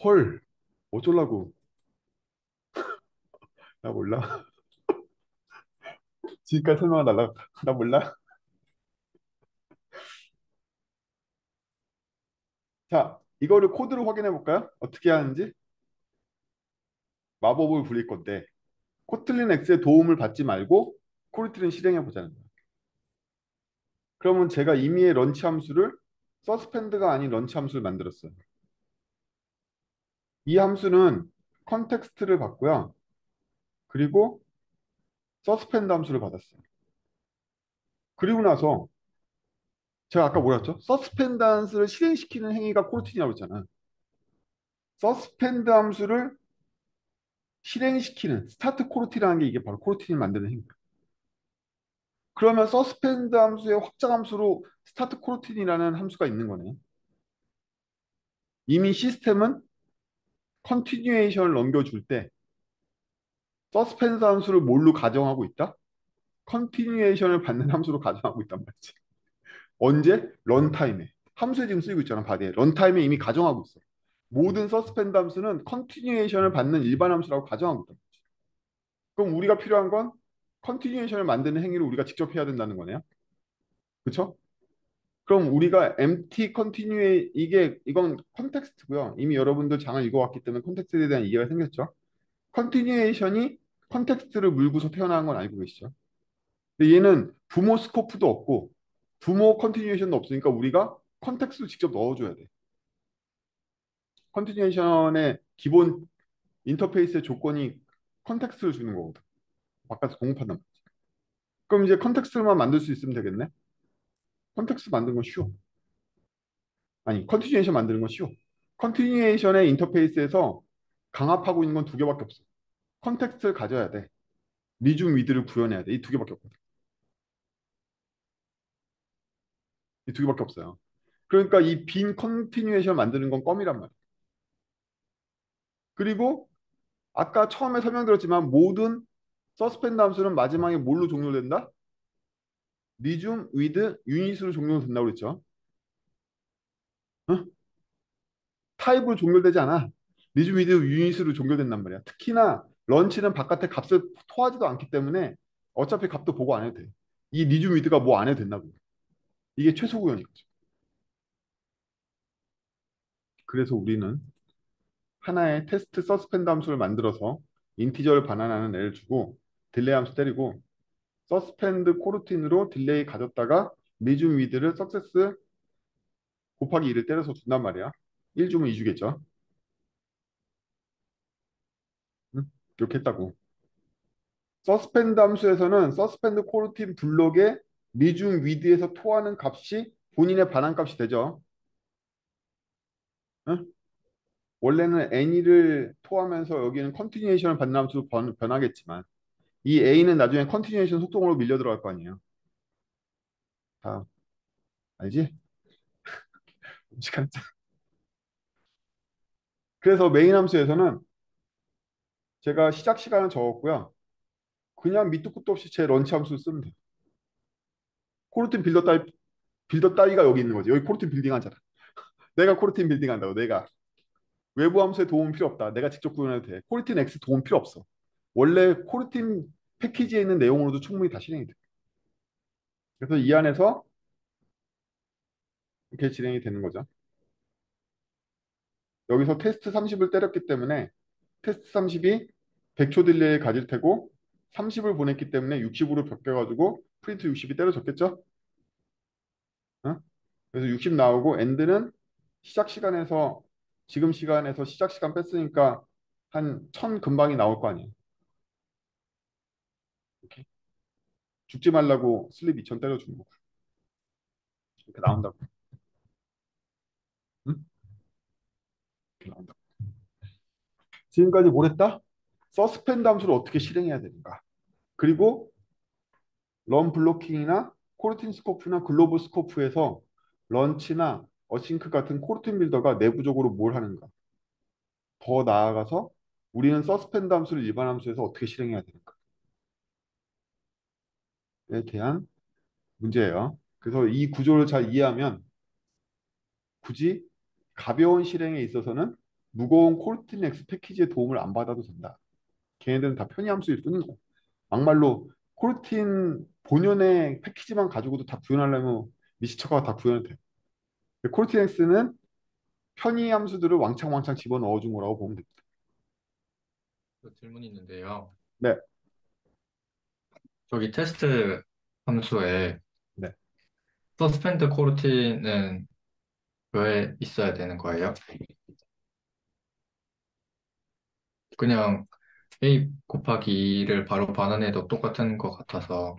헐, 어쩌려고. 나 몰라. 지금까지 설명을 달라. 나 몰라. 자, 이거를 코드로 확인해 볼까요? 어떻게 하는지. 마법을 부릴 건데, 코틀린 X의 도움을 받지 말고 코르티는 실행해 보자는 거예요. 그러면 제가 임의의 런치 함수를 서스펜드가 아닌 런치 함수를 만들었어요. 이 함수는 컨텍스트를 받고요. 그리고 서스펜드 함수를 받았어요. 그리고 나서 제가 아까 뭐였죠? 서스펜던스를 실행시키는 행위가 코르틴이라고 했잖아요. 서스펜드 함수를 실행시키는 스타트 코르틴이라는 게 이게 바로 코르틴을 만드는 행위예요. 그러면 서스펜드 함수의 확장 함수로 스타트 코르틴이라는 함수가 있는 거네요. 이미 시스템은 컨티뉴에이션을 넘겨줄 때 서스펜드 함수를 뭘로 가정하고 있다? 컨티뉴에이션을 받는 함수로 가정하고 있단 말이지. 언제? 런타임에. 함수에 지금 쓰이고 있잖아, 바디에. 런타임에 이미 가정하고 있어. 모든 서스펜드 함수는 컨티뉴에이션을 받는 일반 함수라고 가정하고 있다. 그럼 우리가 필요한 건 컨티뉴에이션을 만드는 행위를 우리가 직접 해야 된다는 거네요. 그렇죠? 그럼 우리가 empty continue 이건 컨텍스트고요. 이미 여러분들 장을 읽어왔기 때문에 컨텍스트에 대한 이해가 생겼죠. 컨티뉴에이션이 컨텍스트를 물고서 태어나는 건 알고 계시죠? 근데 얘는 부모 스코프도 없고 부모 컨티뉴에이션도 없으니까 우리가 컨텍스트도 직접 넣어줘야 돼. 컨티뉴에이션의 기본 인터페이스의 조건이 컨텍스트를 주는 거거든. 바깥에서 공급한단 말이야. 그럼 이제 컨텍스트만 만들 수 있으면 되겠네. 컨텍스트 만드는 건 쉬워. 아니, 컨티뉴에이션 만드는 건 쉬워. 컨티뉴에이션의 인터페이스에서 강압하고 있는 건 두 개밖에 없어. 컨텍스트를 가져야 돼. 리중 위드를 구현해야 돼. 이 두 개밖에 없거든. 이 두 개밖에 없어요. 그러니까 이 빈 컨티뉴에이션 만드는 건 껌이란 말이야. 그리고 아까 처음에 설명드렸지만 모든 서스펜드 함수는 마지막에 뭘로 종료된다? 리중 위드 유닛으로 종료된다고 그랬죠. 어? 타입으로 종료되지 않아. 리중 위드 유닛으로 종료된단 말이야. 특히나 런치는 바깥에 값을 토하지도 않기 때문에 어차피 값도 보고 안 해도 돼. 이 리중 위드가 뭐 안 해도 된다고. 이게 최소 구현이거든. 그래서 우리는 하나의 테스트 서스펜드 함수를 만들어서 인티저를 반환하는 애를 주고 딜레이 함수 때리고 서스펜드 코르틴으로 딜레이 가졌다가 리중 위드를 석세스 곱하기 2를 때려서 준단 말이야. 1 주면 2 주겠죠. 응? 이렇게 했다고. 서스펜드 함수에서는 서스펜드 코르틴 블록의 미중 위드에서 토하는 값이 본인의 반환값이 되죠. 응? 원래는 any를 토하면서 여기는 컨티뉴에이션을 받는 함수로 변하겠지만 이 a는 나중에 컨티뉴에이션 속성으로 밀려 들어갈 거 아니에요. 다 알지? 시간. 그래서 메인 함수에서는 제가 시작 시간을 적었고요. 그냥 밑도 끝도 없이 제 런치 함수를 쓰면 돼요. 코르틴 빌더 따위가 여기 있는 거지. 여기 코르틴 빌딩 하잖아. 내가 코르틴 빌딩 한다고 내가. 외부 함수에 도움 필요 없다. 내가 직접 구현해도 돼. 코르틴 X 도움 필요 없어. 원래 코르틴 패키지에 있는 내용으로도 충분히 다 실행이 돼. 그래서 이 안에서 이렇게 진행이 되는 거죠. 여기서 테스트 30을 때렸기 때문에 테스트 30이 100초 딜레이를 가질 테고 30을 보냈기 때문에 60으로 바뀌어가지고 프린트 60이 때려졌겠죠? 어? 그래서 60 나오고 엔드는 시작 시간에서 지금 시간에서 시작 시간 뺐으니까 한 1000 금방이 나올 거 아니에요. 이렇게 죽지 말라고 슬립 2000 때려주는 거고 이렇게 나온다고. 응? 이렇게 나온다고. 지금까지 뭘 했다? 서스펜드 함수를 어떻게 실행해야 되는가? 그리고 런 블로킹이나 코르틴 스코프나 글로브 스코프에서 런치나 어싱크 같은 코르틴 빌더가 내부적으로 뭘 하는가? 더 나아가서 우리는 서스펜드 함수를 일반 함수에서 어떻게 실행해야 되는가에 대한 문제예요. 그래서 이 구조를 잘 이해하면 굳이 가벼운 실행에 있어서는 무거운 코르티넥스 패키지의 도움을 안 받아도 된다. 걔네들은 다 편의함수일 뿐인 거야. 막말로 코르틴 본연의 패키지만 가지고도 다 구현하려면 미시처가 다 구현이 돼. 코르티넥스는 편의 함수들을 왕창왕창 집어넣어 준 거라고 보면 됩니다. 또 질문이 있는데요. 네, 저기 테스트 함수에 네. 서스펜드 코르티는 왜 있어야 되는 거예요? 그냥 A 곱하기 2를 바로 반환해도 똑같은 것 같아서.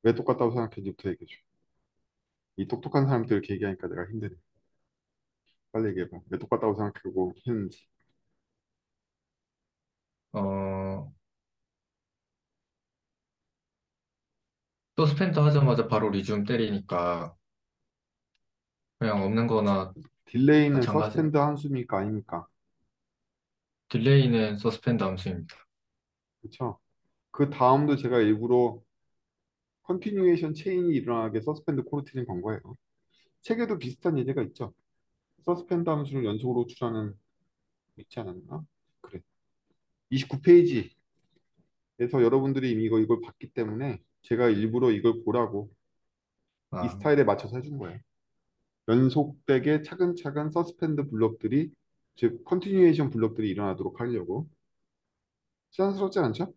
왜 똑같다고 생각했는지부터 얘기해줘. 이 똑똑한 사람들 이렇게 얘기하니까 내가 힘드네. 빨리 얘기해봐. 왜 똑같다고 생각하고 했는지. 어, 서스펜드 하자마자 바로 리줌 때리니까 그냥 없는 거나 딜레이는 마찬가지. 서스펜드 함수입니까? 아닙니까? 딜레이는 서스펜드 함수입니다. 그렇죠? 그 다음도 제가 일부러 컨티뉴에이션 체인이 일어나게 서스펜드 코르티는 건 거예요. 책에도 비슷한 예제가 있죠. 서스펜드 함수를 연속으로 호출하는 있지 않았나? 그래. 29페이지에서 여러분들이 이미 이걸 봤기 때문에 제가 일부러 이걸 보라고 이 아, 스타일에 맞춰서 해준 거예요. 연속되게 차근차근 서스펜드 블록들이 즉 컨티뉴에이션 블록들이 일어나도록 하려고 자연스럽지 않죠?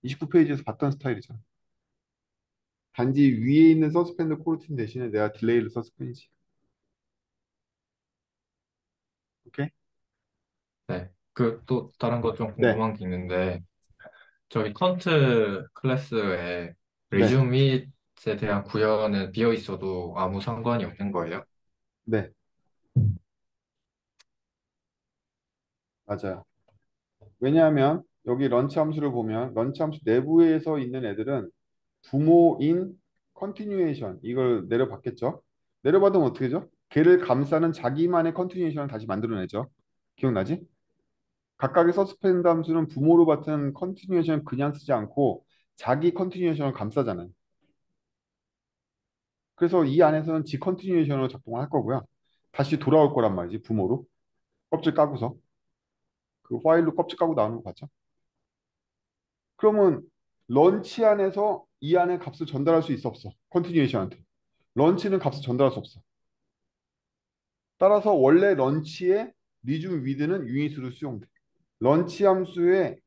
29페이지에서 봤던 스타일이죠. 단지 위에 있는 서스펜드 코르틴 대신에 내가 딜레이를 썼을 뿐이지. 오케이? 네. 그 또 다른 거 좀 네, 궁금한 게 있는데 저기 컨트 클래스에 네, 리줌 밋에 대한 구현은 비어 있어도 아무 상관이 없는 거예요? 네, 맞아요. 왜냐하면 여기 런치 함수를 보면 런치 함수 내부에서 있는 애들은 부모인 컨티뉴에이션 이걸 내려받겠죠. 내려받으면 어떻게 되죠? 걔를 감싸는 자기만의 컨티뉴에이션을 다시 만들어내죠. 기억나지? 각각의 서스펜드 함수는 부모로 받은 컨티뉴에이션을 그냥 쓰지 않고 자기 컨티뉴에이션을 감싸잖아요. 그래서 이 안에서는 지 컨티뉴에이션으로 작동을 할 거고요. 다시 돌아올 거란 말이지, 부모로. 껍질 까고서. 그 파일로 껍질 까고 나오는 거 봤죠? 그러면 런치 안에서 이 안에 값을 전달할 수 있어 없어? 컨티뉴에이션한테. 런치는 값을 전달할 수 없어. 따라서 원래 런치의 리즘 위드는 유닛으로 수용돼. 런치 함수의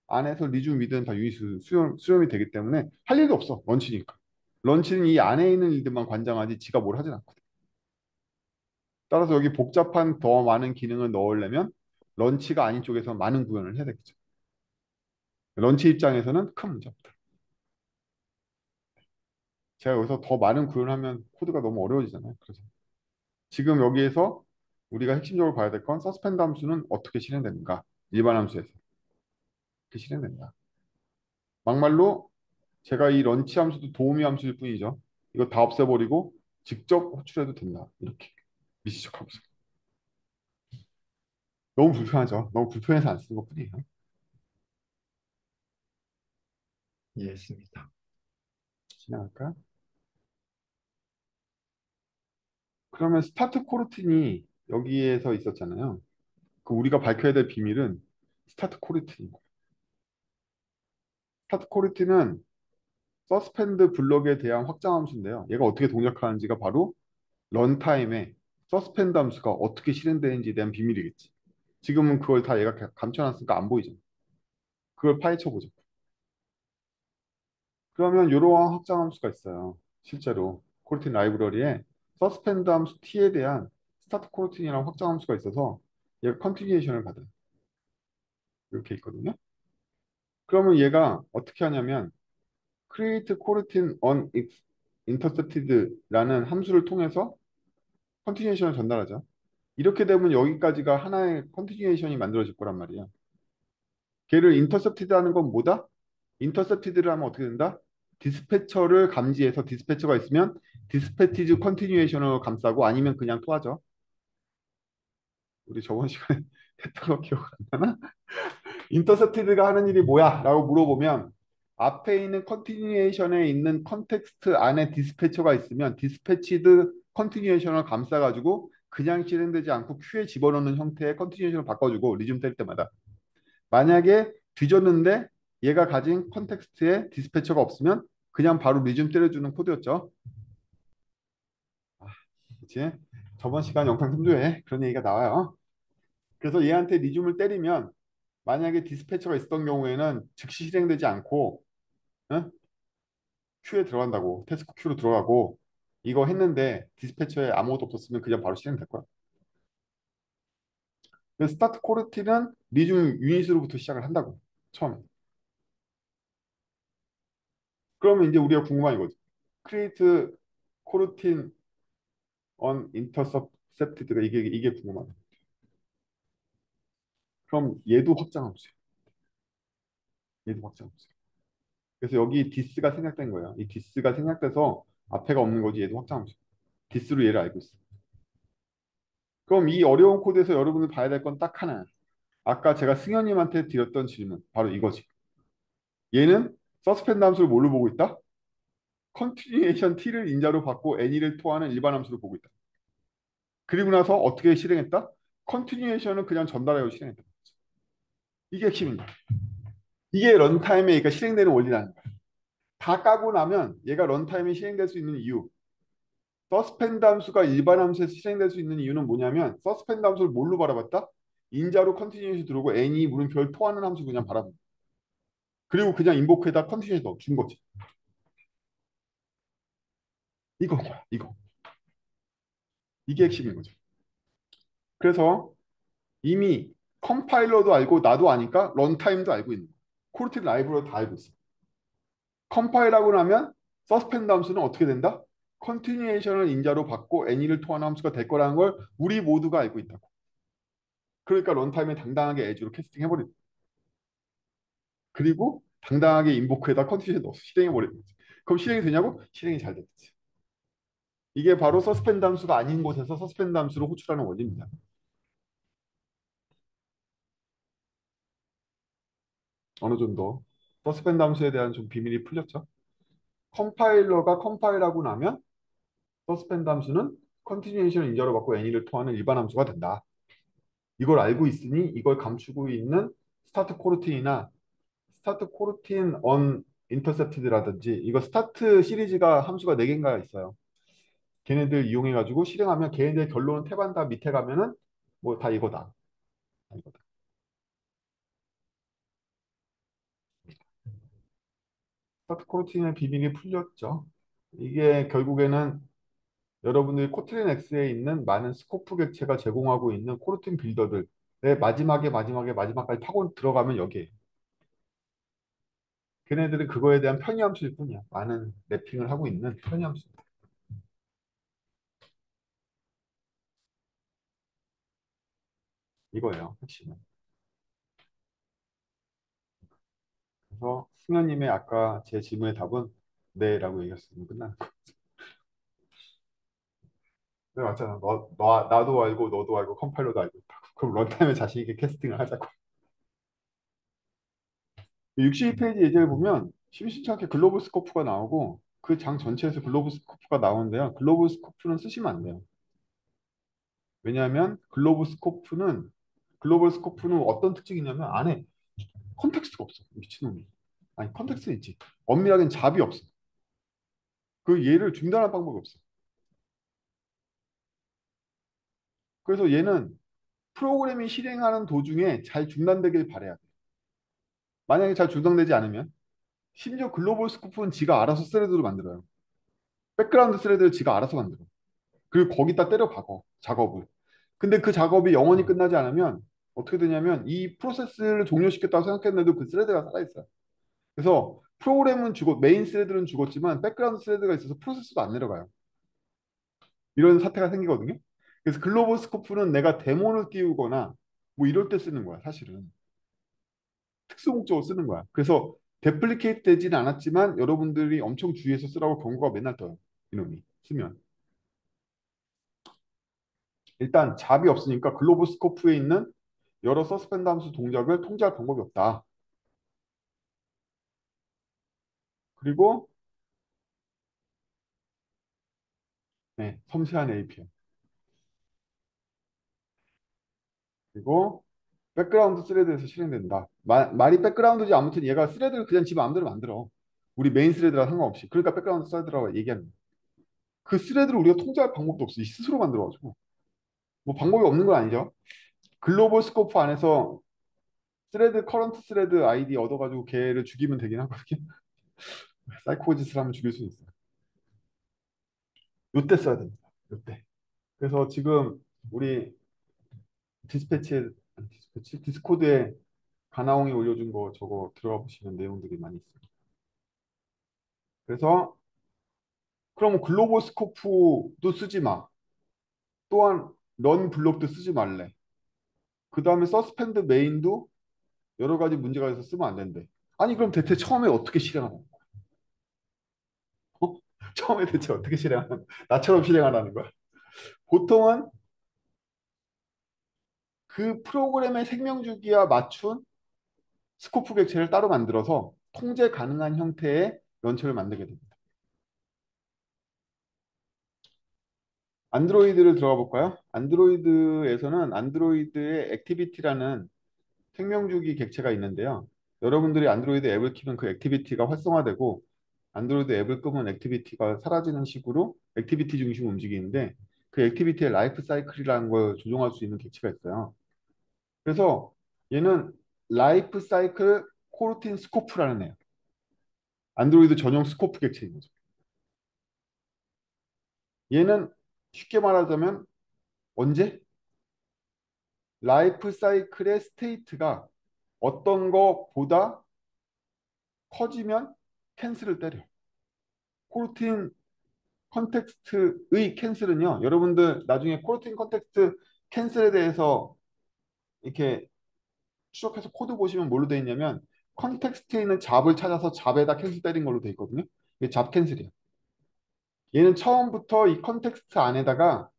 안에서 리즘 위드는 다 유닛으로 수용이 되기 때문에 할 일도 없어. 런치니까. 런치는 이 안에 있는 일들만 관장하지 지가 뭘 하진 않거든. 따라서 여기 복잡한 더 많은 기능을 넣으려면 런치가 아닌 쪽에서 많은 구현을 해야 되겠죠. 런치 입장에서는 큰 문제입니다. 제가 여기서 더 많은 구현을 하면 코드가 너무 어려워지잖아요. 그래서 지금 여기에서 우리가 핵심적으로 봐야 될 건 서스펜드 함수는 어떻게 실행되는가? 일반 함수에서 어떻게 실행된다. 막말로 제가 이 런치 함수도 도우미 함수일 뿐이죠. 이거 다 없애버리고 직접 호출해도 된다. 이렇게 미시적 함수. 너무 불편하죠. 너무 불편해서 안 쓰는 것뿐이에요. 이해했습니다. 지나갈까? 그러면 스타트 코르틴이 여기에서 있었잖아요. 그 우리가 밝혀야 될 비밀은 스타트 코르틴입니다. 스타트 코르틴은 서스펜드 블럭에 대한 확장 함수인데요. 얘가 어떻게 동작하는지가 바로 런타임에 서스펜드 함수가 어떻게 실행되는지에 대한 비밀이겠지. 지금은 그걸 다 얘가 감춰놨으니까 안 보이잖아. 그걸 파헤쳐 보자. 그러면 이러한 확장 함수가 있어요. 실제로 코르틴 라이브러리에 서스펜드 함수 t에 대한 스타트 코르틴이라는 확장 함수가 있어서 얘가 컨티뉴에이션을 받아요. 이렇게 있거든요. 그러면 얘가 어떻게 하냐면 create coroutine on intercepted라는 함수를 통해서 컨티뉴에이션을 전달하죠. 이렇게 되면 여기까지가 하나의 컨티뉴에이션이 만들어질 거란 말이에요. 걔를 인터셉티드 하는 건 뭐다? 인터셉티드를 하면 어떻게 된다? 디스패처를 감지해서 디스패처가 있으면 디스패티즈 컨티뉴에이션을 감싸고 아니면 그냥 토하죠. 우리 저번 시간에 했던 거 기억 안 나나? 인터셉티드가 하는 일이 뭐야? 라고 물어보면 앞에 있는 컨티뉴에이션에 있는 컨텍스트 안에 디스패처가 있으면 디스패치드 컨티뉴에이션을 감싸가지고 그냥 실행되지 않고 큐에 집어넣는 형태의 컨티뉴에이션을 바꿔주고 리즘 때릴 때마다 만약에 뒤졌는데 얘가 가진 컨텍스트에 디스패처가 없으면 그냥 바로 리즘 때려주는 코드였죠. 그치? 저번 시간 영상 참조에 그런 얘기가 나와요. 그래서 얘한테 리즘을 때리면 만약에 디스패처가 있었던 경우에는 즉시 실행되지 않고 응? 큐에 들어간다고 태스크 큐로 들어가고 이거 했는데 디스패처에 아무것도 없었으면 그냥 바로 실행될 거야. 그래서 스타트 코르티는 리중 유닛으로부터 시작을 한다고 처음에. 그러면 이제 우리가 궁금한 이거지. create coroutine on intercepted가 이게 궁금하다. 그럼 얘도 확장 함수야. 얘도 확장 함수야. 그래서 여기 디스가 생략된 거야. 이 디스가 생략돼서 앞에가 없는 거지. 얘도 확장 함수. 디스로 얘를 알고 있어. 그럼 이 어려운 코드에서 여러분이 봐야 될 건 딱 하나야. 아까 제가 승현님한테 드렸던 질문 바로 이거지. 얘는 서스펜드 함수를 뭘로 보고 있다? 컨티뉴에이션 t를 인자로 받고 any를 토하는 일반 함수로 보고 있다. 그리고 나서 어떻게 실행했다? 컨티뉴에이션을 그냥 전달하여 실행했다. 이게 핵심입니다. 이게 런타임에 그러니까 실행되는 원리라는 거야. 다 까고 나면 얘가 런타임에 실행될 수 있는 이유. 서스펜드 함수가 일반 함수에서 실행될 수 있는 이유는 뭐냐면 서스펜드 함수를 뭘로 바라봤다? 인자로 컨티뉴에이션 들어오고 any 물음표를 토하는 함수 그냥 바라봐. 그리고 그냥 인보크에다 컨티뉴에이션 넣어준 거지. 이거 뭐야? 이거. 이게 핵심인 거죠. 그래서 이미 컴파일러도 알고 나도 아니까 런타임도 알고 있는 거야. 코르티 라이브러리 다 알고 있어. 컴파일하고 나면 서스펜드 함수는 어떻게 된다? 컨티뉴에이션을 인자로 받고 any를 토하는 함수가 될 거라는 걸 우리 모두가 알고 있다고. 그러니까 런타임에 당당하게 에즈로 캐스팅 해버리고 그리고 당당하게 인보크에다 컨디션 넣어서 실행해버리는 거지. 그럼 실행이 되냐고? 실행이 잘 되겠지. 이게 바로 서스펜드 함수가 아닌 곳에서 서스펜드 함수를 호출하는 원리입니다. 어느 정도 서스펜드 함수에 대한 좀 비밀이 풀렸죠. 컴파일러가 컴파일하고 나면 서스펜드 함수는 컨티뉴에이션을 인자로 받고 any를 토하는 일반 함수가 된다. 이걸 알고 있으니 이걸 감추고 있는 스타트 코르틴이나 스타트 코르틴 언 인터셉티드라든지 이거 스타트 시리즈가 함수가 4개인가 있어요. 걔네들 이용해가지고 실행하면 걔네들 결론은 태반다 밑에 가면은 뭐 다 이거다. 다 이거다. 스타트 코르틴의 비밀이 풀렸죠. 이게 결국에는 여러분들이 코트린 X에 있는 많은 스코프 객체가 제공하고 있는 코르틴 빌더들의 마지막까지 파고 들어가면 여기에 걔네들은 그거에 대한 편의함수일 뿐이야. 많은 랩핑을 하고 있는 편의함수. 이거예요. 핵심은. 그래서 승현님의 아까 제 질문의 답은 네라고 얘기했으면 끝나는 거. 네, 맞잖아. 나도 알고 너도 알고 컴파일러도 알고 있다고. 그럼 런타임에 자신 있게 캐스팅을 하자고. 62페이지 예제를 보면 심심치 않게 글로벌 스코프가 나오고 그 장 전체에서 글로벌 스코프가 나오는데요. 글로벌 스코프는 쓰시면 안 돼요. 왜냐하면 글로벌 스코프는 어떤 특징이 있냐면 안에 컨텍스트가 없어. 미친놈이. 아니 컨텍스트는 있지. 엄밀하게는 잡이 없어. 그 얘를 중단할 방법이 없어. 그래서 얘는 프로그램이 실행하는 도중에 잘 중단되길 바래야 돼. 만약에 잘 중단되지 않으면 심지어 글로벌 스코프는 지가 알아서 스레드로 만들어요. 백그라운드 스레드를 지가 알아서 만들어. 그리고 거기다 때려 박어 작업을. 근데 그 작업이 영원히 끝나지 않으면 어떻게 되냐면 이 프로세스를 종료시켰다고 생각했는데도 그 스레드가 살아있어요. 그래서 프로그램은 죽었, 메인 스레드는 죽었지만 백그라운드 스레드가 있어서 프로세스도 안 내려가요. 이런 사태가 생기거든요. 그래서 글로벌 스코프는 내가 데모를 띄우거나 뭐 이럴 때 쓰는 거야, 사실은. 특수 목적으로 쓰는 거야. 그래서 데플리케이트 되지는 않았지만 여러분들이 엄청 주의해서 쓰라고 경고가 맨날 떠요. 이놈이 쓰면. 일단 잡이 없으니까 글로벌 스코프에 있는 여러 서스펜드 함수 동작을 통제할 방법이 없다. 그리고 네, 섬세한 API. 그리고 백그라운드 스레드에서 실행된다. 말이 백그라운드지 아무튼 얘가 스레드를 그냥 지 마음대로 만들어. 우리 메인 스레드랑 상관없이. 그러니까 백그라운드 스레드라고 얘기하는 거야. 그 스레드를 우리가 통제할 방법도 없어. 이 스스로 만들어가지고. 뭐 방법이 없는 건 아니죠. 글로벌 스코프 안에서 스레드 커런트 스레드 아이디 얻어가지고 걔를 죽이면 되긴 하거든요. 사이코 짓을 하면 죽일 수 있어요. 요때 써야 됩니다. 요때. 그래서 지금 우리 디스패치에 아니, 디스코드에 가나홍이 올려준 거 저거 들어가 보시면 내용들이 많이 있어요. 그래서 그럼 글로벌 스코프도 쓰지 마. 또한 런 블록도 쓰지 말래. 그 다음에 서스펜드 메인도 여러 가지 문제가 있어서 쓰면 안 된대. 아니 그럼 대체 처음에 어떻게 실행하는 거야? 어? 처음에 대체 어떻게 실행하는 거야? 나처럼 실행하라는 거야. 보통은 그 프로그램의 생명주기와 맞춘 스코프 객체를 따로 만들어서 통제 가능한 형태의 런처를 만들게 됩니다. 안드로이드를 들어가 볼까요? 안드로이드에서는 안드로이드의 액티비티라는 생명주기 객체가 있는데요. 여러분들이 안드로이드 앱을 키면 그 액티비티가 활성화되고 안드로이드 앱을 끄면 액티비티가 사라지는 식으로 액티비티 중심으로 움직이는데 그 액티비티의 라이프 사이클이라는 걸 조종할 수 있는 객체가 있어요. 그래서 얘는 라이프 사이클 코르틴 스코프라는 애요. 안드로이드 전용 스코프 객체인 거죠. 얘는 쉽게 말하자면 언제? 라이프 사이클의 스테이트가 어떤 거보다 커지면 캔슬을 때려. 코르틴 컨텍스트의 캔슬은요. 여러분들 나중에 코르틴 컨텍스트 캔슬에 대해서 이렇게 추적해서 코드 보시면 뭘로 되어 있냐면 컨텍스트에 있는 잡을 찾아서 잡에다 캔슬 때린 걸로 되어 있거든요. 이게 잡 캔슬이에요. 얘는 처음부터 이 컨텍스트 안에다가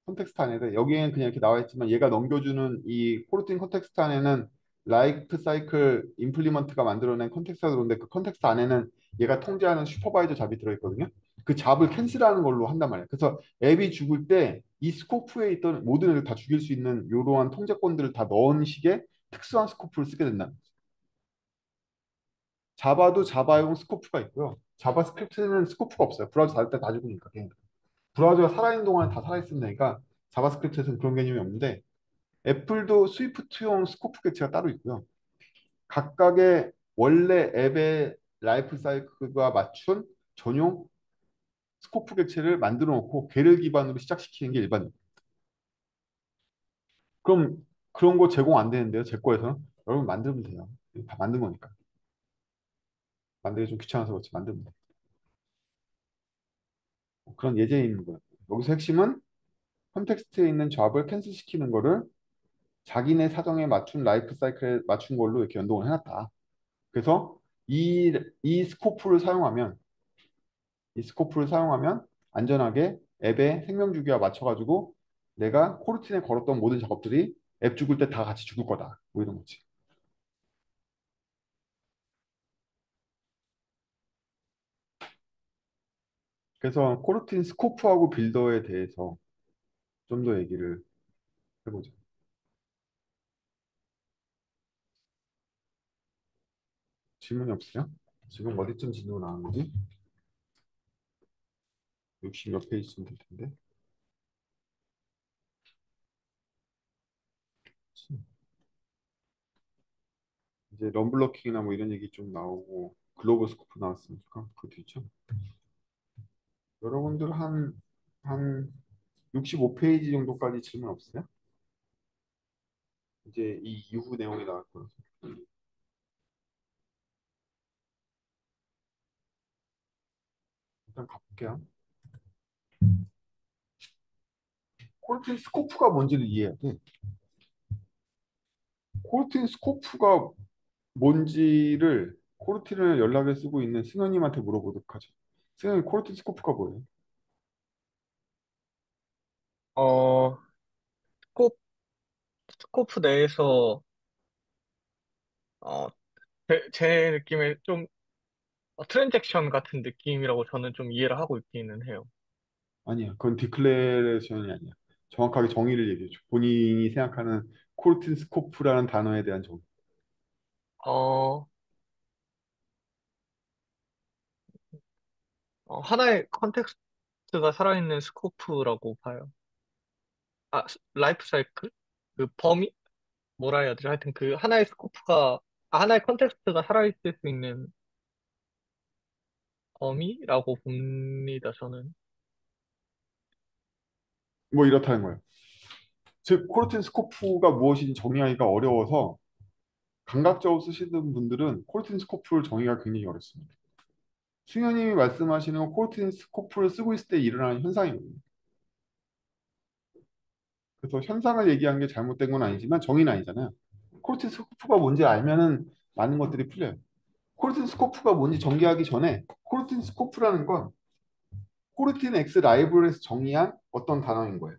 컨텍스트 안에다 여기에는 그냥 이렇게 나와 있지만 얘가 넘겨주는 이 코르틴 컨텍스트 안에는 라이프 사이클 임플리먼트가 만들어낸 컨텍스트가 들어오는데 그 컨텍스트 안에는 얘가 통제하는 슈퍼바이저 잡이 들어있거든요. 그 잡을 캔슬하는 걸로 한단 말이에요. 그래서 앱이 죽을 때 이 스코프에 있던 모든 애를 다 죽일 수 있는 이러한 통제권들을 다 넣은 식의 특수한 스코프를 쓰게 된다. 자바도 자바용 스코프가 있고요. 자바스크립트는 스코프가 없어요. 브라우저 닫을 때 다 죽으니까. 브라우저가 살아있는 동안에 다 살아있으면 되니까 자바스크립트에서는 그런 개념이 없는데 애플도 스위프트용 스코프 객체가 따로 있고요. 각각의 원래 앱의 라이프 사이클과 맞춘 전용 스코프 객체를 만들어 놓고 걔를 기반으로 시작시키는 게 일반이에요. 그럼 그런 거 제공 안 되는데요. 제 거에서는 여러분 만들면 돼요. 다 만든 거니까. 만들기 좀 귀찮아서 그렇지 만들면 돼요. 그런 예제에 있는 거예요. 여기서 핵심은 컨텍스트에 있는 잡을 캔슬시키는 거를 자기네 사정에 맞춘 라이프 사이클에 맞춘 걸로 이렇게 연동을 해놨다. 그래서 이 스코프를 사용하면 이 스코프를 사용하면 안전하게 앱의 생명 주기와 맞춰가지고 내가 코르틴에 걸었던 모든 작업들이 앱 죽을 때 다 같이 죽을 거다. 뭐 이런 거지. 그래서 코르틴 스코프하고 빌더에 대해서 좀 더 얘기를 해보자. 질문이 없으세요? 지금 어디쯤 진도가 나온 거지? 60 몇 페이지쯤 될 텐데. 이제 럼블러킹이나 뭐 이런 얘기 좀 나오고 글로벌 스코프 나왔으니까 그것도 있죠. 여러분들 한 65페이지 정도까지 질문 없으세요? 이제 이 이후 내용이 나올 거라서. 일단 가볼게요. 코르틴 스코프가 뭔지를 이해해야 돼. 코르틴 스코프가 뭔지를 코르틴을 연락에 쓰고 있는 승현님한테 물어보도록 하죠. 승현님, 코르틴 스코프가 뭐예요? 어, 스코, 스코프 내에서, 어, 제 느낌에 좀 트랜잭션 같은 느낌이라고 저는 좀 이해를 하고 있기는 해요. 아니야. 그건 디클레레이션이 아니야. 정확하게 정의를 얘기해 줘. 본인이 생각하는 코르틴 스코프라는 단어에 대한 정의. 어, 하나의 컨텍스트가 살아있는 스코프라고 봐요. 라이프 사이클? 그 범위? 뭐라 해야 되죠? 하여튼 그 하나의 스코프가, 하나의 컨텍스트가 살아있을 수 있는 범위라고 봅니다, 저는. 뭐 이렇다는 거예요. 즉, 코르틴 스코프가 무엇인지 정의하기가 어려워서 감각적으로 쓰시는 분들은 코르틴 스코프를 정의가 굉장히 어렵습니다. 승현님이 말씀하시는 건 코르틴 스코프를 쓰고 있을 때 일어나는 현상이거든요. 그래서 현상을 얘기한 게 잘못된 건 아니지만 정의는 아니잖아요. 코르틴 스코프가 뭔지 알면은 많은 것들이 풀려요. 코르틴 스코프가 뭔지 전개하기 전에 코르틴 스코프라는 건 코르틴 X 라이브러리에서 정의한 어떤 단어인 거예요.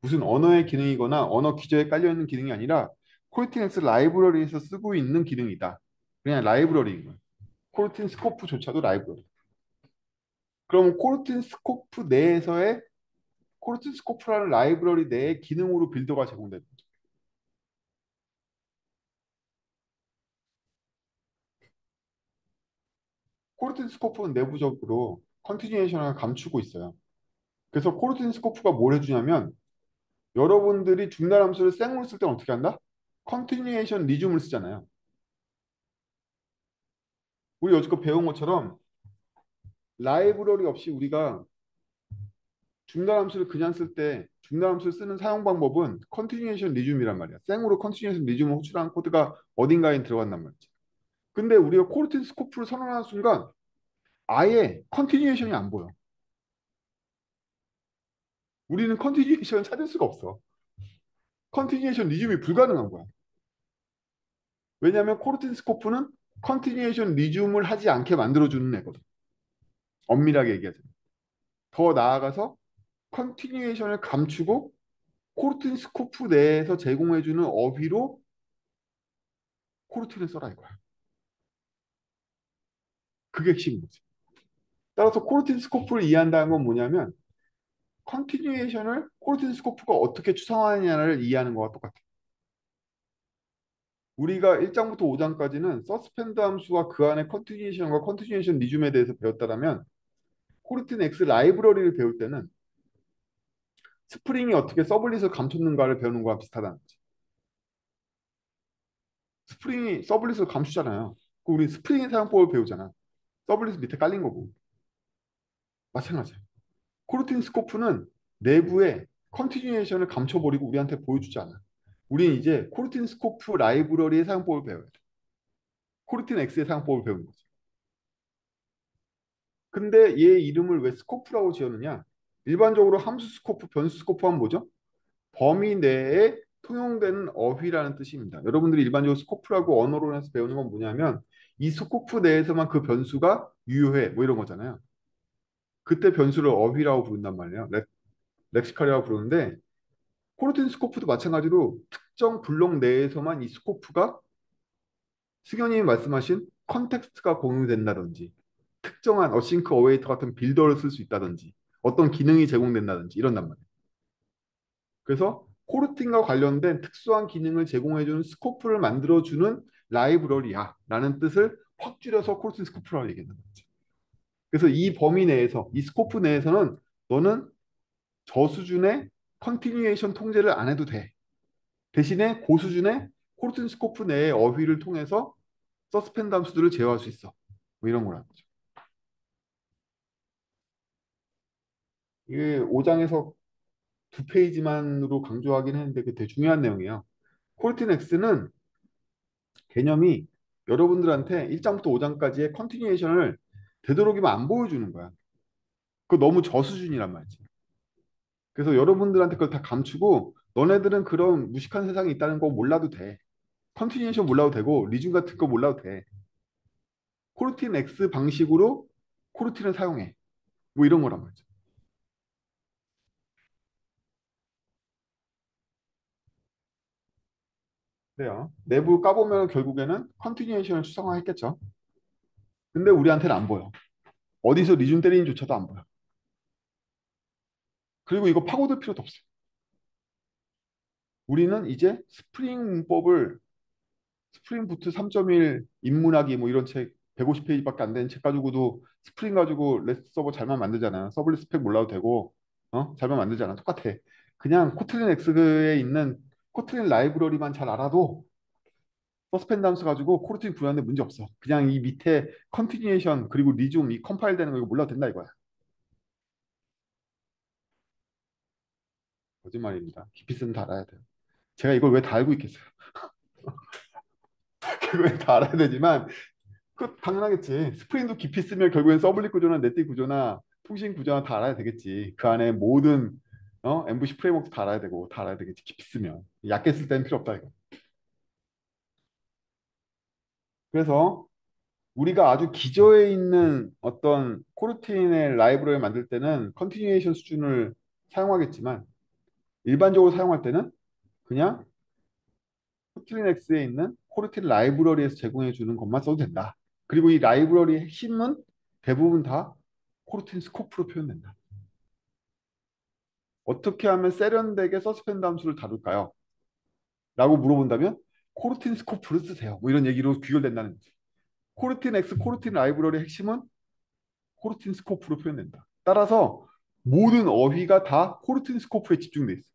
무슨 언어의 기능이거나 언어 기저에 깔려있는 기능이 아니라 코르틴 X 라이브러리에서 쓰고 있는 기능이다. 그냥 라이브러리인 거예요. 코르틴 스코프조차도 라이브러리. 그럼 코르틴 스코프 내에서의 코르틴 스코프라는 라이브러리 내의 기능으로 빌더가 제공됩니다. 코르틴 스코프는 내부적으로 컨티뉴에이션을 감추고 있어요. 그래서 코르틴 스코프가 뭘 해주냐면 여러분들이 중단 함수를 생으로 쓸 때는 어떻게 한다? 컨티뉴에이션 리즘을 쓰잖아요. 우리 여지껏 배운 것처럼 라이브러리 없이 우리가 중단 함수를 그냥 쓸 때 중단 함수를 쓰는 사용 방법은 컨티뉴에이션 리즘이란 말이야. 생으로 컨티뉴에이션 리즘을 호출한 코드가 어딘가에 들어간단 말이지. 근데 우리가 코르틴 스코프를 선언하는 순간 아예 컨티뉴에이션이 안 보여. 우리는 컨티뉴에이션을 찾을 수가 없어. 컨티뉴에이션 리즘이 불가능한 거야. 왜냐하면 코르틴 스코프는 컨티뉴에이션 리즘을 하지 않게 만들어주는 애거든. 엄밀하게 얘기하자면. 더 나아가서 컨티뉴에이션을 감추고 코르틴 스코프 내에서 제공해주는 어휘로 코르틴을 써라 이거야. 그게 핵심인 거지. 따라서 코르틴 스코프를 이해한다는 건 뭐냐면 컨티뉴에이션을 코르틴 스코프가 어떻게 추상화하느냐를 이해하는 거와 똑같아. 우리가 1장부터 5장까지는 서스펜드 함수와 그 안에 컨티뉴에이션과 컨티뉴에이션 리즘에 대해서 배웠다면 코르틴 X 라이브러리를 배울 때는 스프링이 어떻게 서블릿을 감췄는가를 배우는 거와 비슷하다는 거지. 스프링이 서블릿을 감추잖아요. 그 우리 스프링의 사용법을 배우잖아. 서블릿 밑에 깔린 거고. 마찬가지야. 코르틴 스코프는 내부에 컨티뉴에이션을 감춰버리고 우리한테 보여주지 않아. 우리는 이제 코르틴 스코프 라이브러리의 사용법을 배워야 돼. 코르틴 X의 사용법을 배우는 거지. 근데 얘 이름을 왜 스코프라고 지었느냐? 일반적으로 함수 스코프, 변수 스코프 하면 뭐죠? 범위 내에 통용되는 어휘라는 뜻입니다. 여러분들이 일반적으로 스코프라고 언어론에서 배우는 건 뭐냐면 이 스코프 내에서만 그 변수가 유효해 뭐 이런 거잖아요. 그때 변수를 어휘라고 부른단 말이에요. 렉시칼이라고 부르는데 코르틴 스코프도 마찬가지로 특정 블록 내에서만 이 스코프가 승현님이 말씀하신 컨텍스트가 공유된다든지 특정한 어싱크 어웨이터 같은 빌더를 쓸 수 있다든지 어떤 기능이 제공된다든지 이런단 말이에요. 그래서 코르틴과 관련된 특수한 기능을 제공해주는 스코프를 만들어주는 라이브러리야 라는 뜻을 확 줄여서 코르틴 스코프라고 얘기하는 거지. 그래서 이 범위 내에서 이 스코프 내에서는 너는 저 수준의 컨티뉴에이션 통제를 안 해도 돼. 대신에 고수준의 코르틴 스코프 내의 어휘를 통해서 서스펜드 함수들을 제어할 수 있어. 뭐 이런 거라는 거죠. 이게 5장에서 두 페이지만으로 강조하긴 했는데 그게 되게 중요한 내용이에요. 코르틴 X는 개념이 여러분들한테 1장부터 5장까지의 컨티뉴에이션을 되도록이면 안 보여주는 거야. 그거 너무 저수준이란 말이지. 그래서 여러분들한테 그걸 다 감추고 너네들은 그런 무식한 세상이 있다는 거 몰라도 돼. 컨티뉴에이션 몰라도 되고 리즘 같은 거 몰라도 돼. 코르틴 X 방식으로 코르틴을 사용해. 뭐 이런 거란 말이죠. 그래요. 내부 까보면 결국에는 컨티뉴에이션을 추상화했겠죠. 근데 우리한테는 안 보여. 어디서 리준 때리는조차도 안 보여. 그리고 이거 파고들 필요도 없어요. 우리는 이제 스프링 문법을 스프링 부트 3.1 인문하기 뭐 이런 책 150페이지밖에 안 되는 책 가지고도 스프링 가지고 레스트 서버 잘만 만들잖아. 서블릿 스펙 몰라도 되고 잘만 만들잖아. 똑같아. 그냥 코틀린 X에 있는 코틀린 라이브러리만 잘 알아도 서스펜드 함수 가지고 코르틴 구현하는데 문제 없어. 그냥 이 밑에 컨티뉴에이션 그리고 리즘 이 컴파일 되는 거 이거 몰라도 된다 이거야. 거짓말입니다. 깊이 쓰면 다 알아야 돼요. 제가 이걸 왜 다 알고 있겠어요? 그걸 왜 다 알아야 되지만 그 당연하겠지. 스프링도 깊이 쓰면 결국엔 서블릿 구조나 넷work 구조나 통신 구조나 다 알아야 되겠지. 그 안에 모든 MVC 프레임워크 다 알아야 되고 다 알아야 되겠지. 깊이 쓰면 얕게 쓸 때는 필요 없다 이거. 그래서 우리가 아주 기저에 있는 어떤 코르틴의 라이브러리 만들 때는 컨티뉴에이션 수준을 사용하겠지만 일반적으로 사용할 때는 그냥 코틀린엑스에 있는 코르틴 라이브러리에서 제공해 주는 것만 써도 된다. 그리고 이 라이브러리의 핵심은 대부분 다 코르틴 스코프로 표현된다. 어떻게 하면 세련되게 서스펜드 함수를 다룰까요? 라고 물어본다면 코르틴 스코프를 쓰세요. 뭐 이런 얘기로 귀결된다는 거죠. 코르틴 X, 코르틴 라이브러리의 핵심은 코르틴 스코프로 표현된다. 따라서 모든 어휘가 다 코르틴 스코프에 집중돼 있어.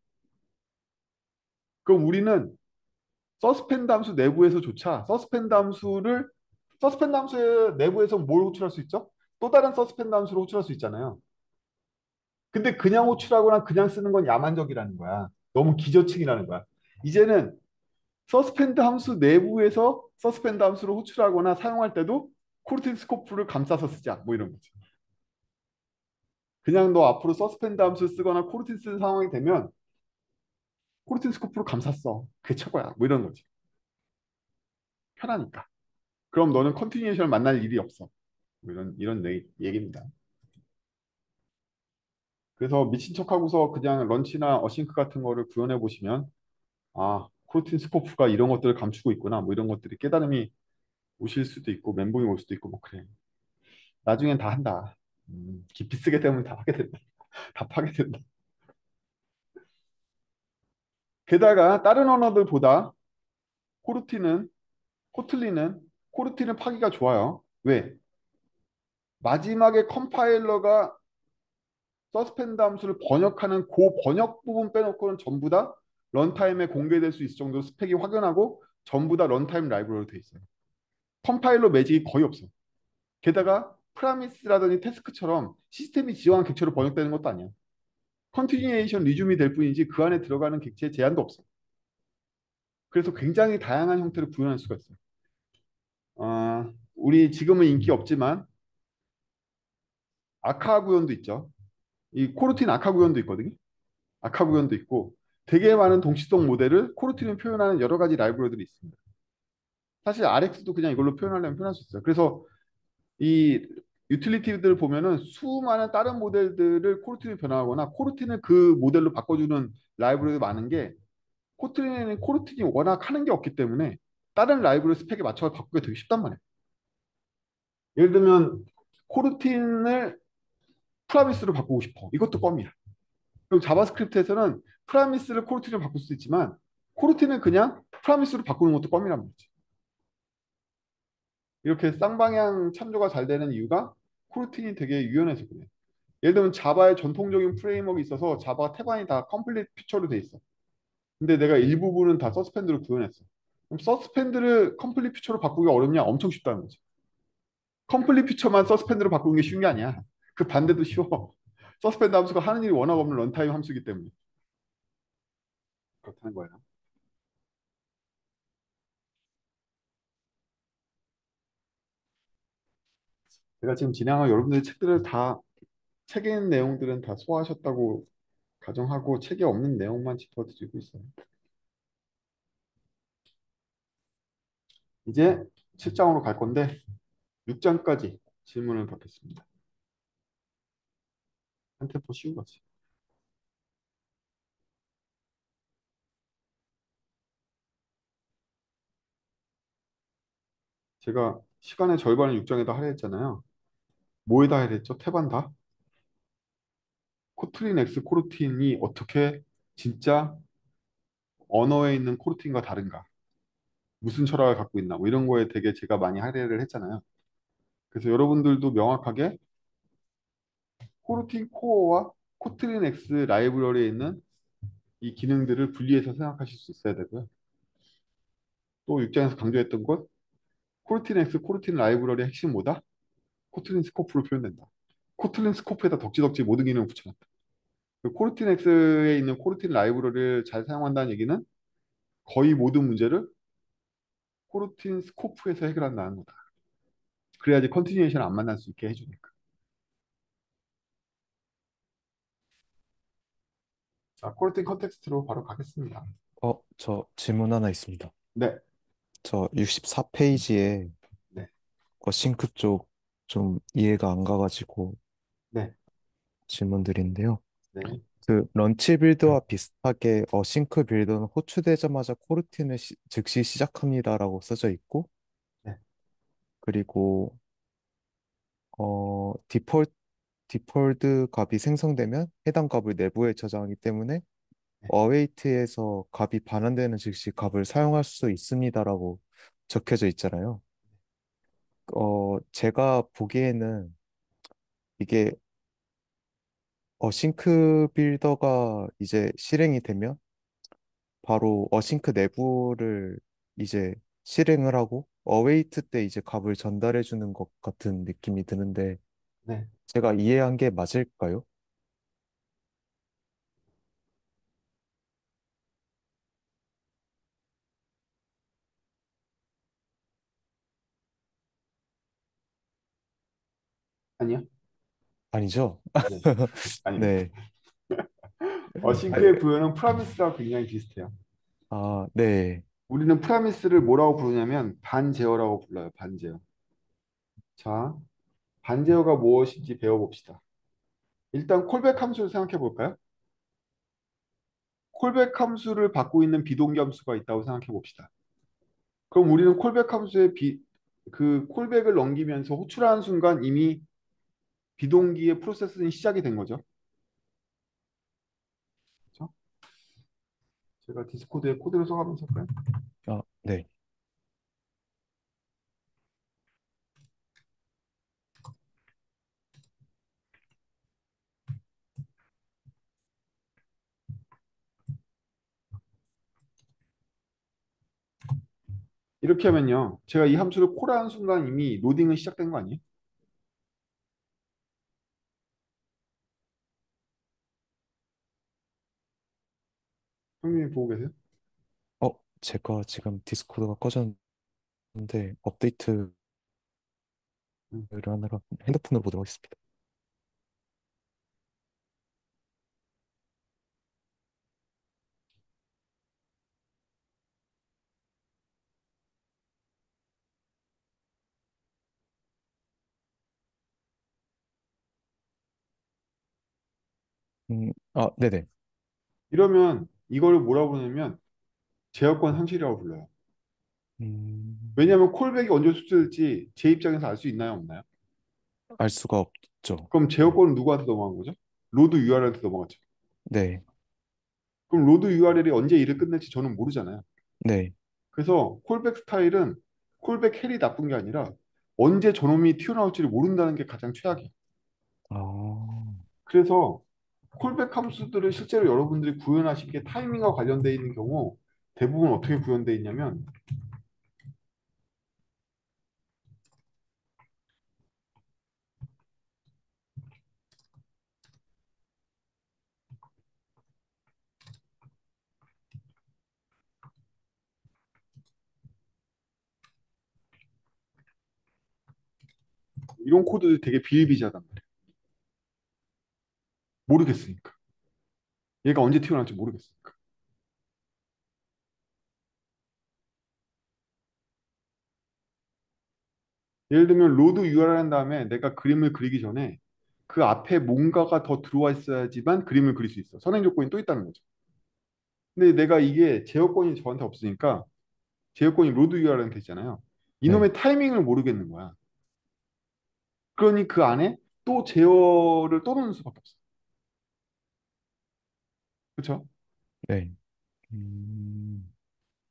그럼 우리는 서스펜드 함수 내부에서조차 서스펜드 함수의 내부에서 뭘 호출할 수 있죠? 또 다른 서스펜드 함수를 호출할 수 있잖아요. 근데 그냥 호출하거나 그냥 쓰는 건 야만적이라는 거야. 너무 기저층이라는 거야. 이제는 서스펜드 함수 내부에서 서스펜드 함수를 호출하거나 사용할 때도 코르틴 스코프를 감싸서 쓰자. 뭐 이런 거지. 그냥 너 앞으로 서스펜드 함수 쓰거나 코르틴 쓰는 상황이 되면 코르틴 스코프로 감쌌어. 그게 최고야. 뭐 이런 거지. 편하니까. 그럼 너는 컨티뉴에이션을 만날 일이 없어. 뭐 이런 얘기입니다. 그래서 미친 척하고서 그냥 런치나 어싱크 같은 거를 구현해 보시면 아, 코르틴 스코프가 이런 것들을 감추고 있구나. 뭐 이런 것들이 깨달음이 오실 수도 있고 멘붕이 올 수도 있고 뭐 그래. 나중엔 다 한다. 깊이 쓰게 되면 다 하게 된다. 다 파게 된다. 게다가 다른 언어들보다 코르틴은 코틀린은 코르틴은 파기가 좋아요. 왜? 마지막에 컴파일러가 서스펜드 함수를 번역하는 그 번역 부분 빼놓고는 전부 다 런타임에 공개될 수 있을 정도로 스펙이 확연하고 전부 다 런타임 라이브러리로 돼 있어요. 컴파일러 매직이 거의 없어. 게다가 프라미스라든지 태스크처럼 시스템이 지정한 객체로 번역되는 것도 아니야. 컨티뉴에이션 리즘이 될 뿐이지 그 안에 들어가는 객체의 제한도 없어. 그래서 굉장히 다양한 형태로 구현할 수가 있어요. 우리 지금은 인기 없지만 아카 구현도 있죠. 이 코르틴 아카 구현도 있거든요. 아카 구현도 있고 되게 많은 동시성 모델을 코르틴을 표현하는 여러 가지 라이브러들이 있습니다. 사실 RX도 그냥 이걸로 표현하려면 표현할 수 있어요. 그래서 이 유틸리티들 보면은 수많은 다른 모델들을 코르틴을 변화하거나 코르틴을 그 모델로 바꿔주는 라이브러리 많은 게 코르틴에는 코르틴이 워낙 하는 게 없기 때문에 다른 라이브러리 스펙에 맞춰서 바꾸기 되게 쉽단 말이에요. 예를 들면 코르틴을 프라미스로 바꾸고 싶어. 이것도 껌이야. 그럼 자바스크립트에서는 프라미스를 코르틴으로 바꿀 수 있지만 코르틴은 그냥 프라미스로 바꾸는 것도 껌이란 말이지. 이렇게 쌍방향 참조가 잘 되는 이유가 코르틴이 되게 유연해서 그래. 예를 들면 자바의 전통적인 프레임워크가 있어서 자바 태반이 다 컴플릿 피처로 돼 있어. 근데 내가 일부분은 다 서스펜드로 구현했어. 그럼 서스펜드를 컴플릿 피처로 바꾸기가 어렵냐? 엄청 쉽다는 거지. 컴플릿 피처만 서스펜드로 바꾸는 게 쉬운 게 아니야. 그 반대도 쉬워. 서스펜드 함수가 하는 일이 워낙 없는 런타임 함수이기 때문에 그렇다는 거예요. 제가 지금 진행한 여러분들의 책들을 다 책에 있는 내용들은 다 소화하셨다고 가정하고 책에 없는 내용만 짚어드리고 있어요. 이제 7장으로 갈 건데 6장까지 질문을 받겠습니다. 한 템포 쉬운 거지. 제가 시간의 절반을 6장에다 할애했잖아요. 뭐에다 할애했죠? 태반다. 코트린 X 코르틴이 어떻게 진짜 언어에 있는 코르틴과 다른가? 무슨 철학을 갖고 있나? 뭐 이런 거에 되게 제가 많이 할애를 했잖아요. 그래서 여러분들도 명확하게 코르틴 코어와 코트린 X 라이브러리에 있는 이 기능들을 분리해서 생각하실 수 있어야 되고요. 또 6장에서 강조했던 것, 코르틴 X 코르틴 라이브러리의 핵심 뭐다? 코트린 스코프로 표현된다. 코트린 스코프에다 덕지덕지 모든 기능을 붙여놨다. 그 코르틴 X에 있는 코르틴 라이브러리를 잘 사용한다는 얘기는 거의 모든 문제를 코르틴 스코프에서 해결한다는 거다. 그래야지 컨티뉴에이션 안 만날 수 있게 해주니까. 자, 코르틴 컨텍스트로 바로 가겠습니다. 저 질문 하나 있습니다. 네, 저 64페이지에 네, 싱크 쪽 좀 이해가 안 가가지고 네, 질문드린데요. 네, 그 런치 빌드와 비슷하게 싱크 빌드는 호출되자마자 코르틴을 즉시 시작합니다라고 써져 있고, 네, 그리고 디폴트 값이 생성되면 해당 값을 내부에 저장하기 때문에 네, 어웨이트에서 값이 반환되는 즉시 값을 사용할 수 있습니다라고 적혀져 있잖아요. 제가 보기에는 이게 어싱크 빌더가 이제 실행이 되면 바로 어싱크 내부를 이제 실행을 하고 어웨이트 때 이제 값을 전달해 주는 것 같은 느낌이 드는데 네. 제가 이해한 게 맞을까요? 아니요. 아니죠? 네, 아닙니다. 네. 아, 싱크의 부여는 프라미스랑 굉장히 비슷해요. 네. 우리는 프라미스를 뭐라고 부르냐면 반제어라고 불러요. 반제어. 자, 반제어가 무엇인지 배워봅시다. 일단 콜백 함수를 생각해 볼까요? 콜백 함수를 받고 있는 비동기 함수가 있다고 생각해 봅시다. 그럼 우리는 콜백 함수의 그 콜백을 넘기면서 호출하는 순간 이미 비동기의 프로세스는 시작이 된 거죠. 그렇죠? 제가 디스코드에 코드를 써가면서 할까요? 네. 이렇게 하면요. 제가 이 함수를 콜하는 순간 이미 로딩은 시작된 거 아니에요? 형님이 보고 계세요? 제가 지금 디스코드가 꺼졌는데 업데이트를 음. 하느라 핸드폰으로 보도록 하겠습니다. 네네. 이러면 이걸 뭐라고 부르냐면 제어권 상실이라고 불러요. 음, 왜냐하면 콜백이 언제 수술될지 제 입장에서 알 수 있나요, 없나요? 알 수가 없죠. 그럼 제어권은 누구한테 넘어간 거죠? 로드 URL한테 넘어갔죠. 네. 그럼 로드 URL이 언제 일을 끝낼지 저는 모르잖아요. 네. 그래서 콜백 스타일은 콜백 헬이 나쁜 게 아니라 언제 저놈이 튀어나올지를 모른다는 게 가장 최악이에요. 아, 그래서 콜백 함수들을 실제로 여러분들이 구현하신 게 타이밍과 관련되어 있는 경우 대부분 어떻게 구현되어 있냐면 이런 코드들이 되게 비일비재하단 말이에요. 모르겠으니까. 얘가 언제 튀어나올지 모르겠으니까. 예를 들면 로드 URL 한 다음에 내가 그림을 그리기 전에 그 앞에 뭔가가 더 들어와 있어야지만 그림을 그릴 수 있어. 선행 조건이 또 있다는 거죠. 근데 내가 이게 제어권이 저한테 없으니까 제어권이 로드 URL한테 있잖아요. 네. 이놈의 타이밍을 모르겠는 거야. 그러니 그 안에 또 제어를 또 넣는 수밖에 없어. 그렇죠? 네. 음,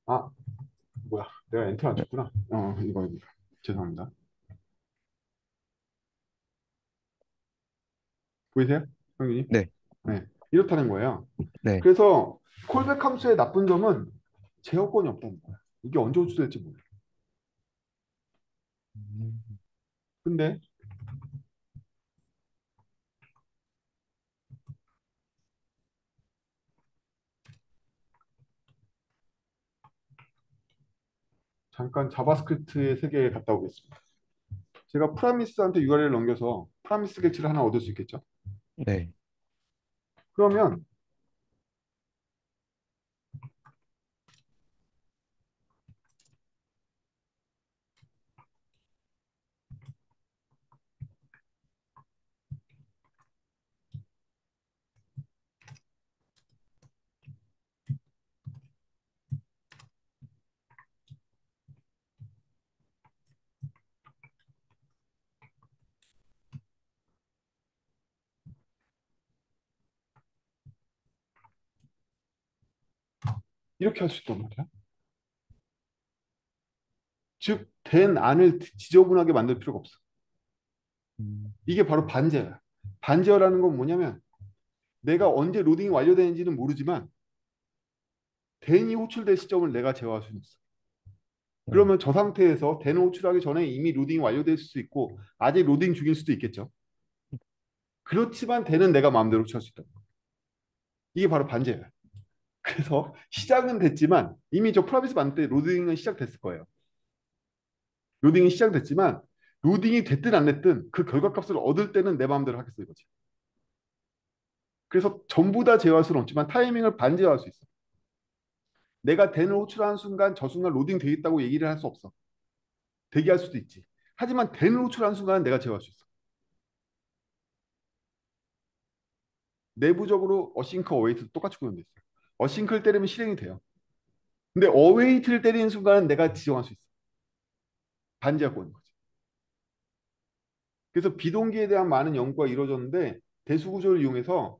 아, 뭐야. 내가 엔터 안 네. 쳤구나. 이거 죄송합니다. 보이세요? 형님? 네. 네. 이렇다는 거예요. 네. 그래서 콜백 함수의 나쁜 점은 제어권이 없다는 거야. 이게 언제 호출될지 몰라. 음, 근데 잠깐 자바스크립트의 세계에 갔다 오겠습니다. 제가 프라미스한테 URL을 넘겨서 프라미스 객체를 하나 얻을 수 있겠죠. 네. 그러면 이렇게 할 수 있단 말이야. 즉, 된 안을 지저분하게 만들 필요가 없어. 음, 이게 바로 반제어야. 반제어라는 건 뭐냐면 내가 언제 로딩이 완료되는지는 모르지만 den이 호출될 시점을 내가 제어할 수 있어. 네. 그러면 저 상태에서 den을 호출하기 전에 이미 로딩이 완료될 수도 있고 아직 로딩 중일 수도 있겠죠. 그렇지만 den은 내가 마음대로 호출할 수 있다. 이게 바로 반제어야. 그래서 시작은 됐지만 이미 저 프라미스 만들 때 로딩은 시작됐을 거예요. 로딩이 시작됐지만 로딩이 됐든 안 됐든 그 결과값을 얻을 때는 내 마음대로 하겠어 이거지. 그래서 전부 다 제어할 수는 없지만 타이밍을 반제어할 수 있어. 내가 den을 호출하는 순간 저 순간 로딩 되겠다고 얘기를 할 수 없어. 되게 할 수도 있지. 하지만 den을 호출하는 순간은 내가 제어할 수 있어. 내부적으로 어싱크 어웨이트도 똑같이 구현돼 있어. 어싱크를 때리면 실행이 돼요. 근데 어웨이트를 때리는 순간은 내가 지정할 수 있어. 반제하고 있는 거지. 그래서 비동기에 대한 많은 연구가 이루어졌는데 대수구조를 이용해서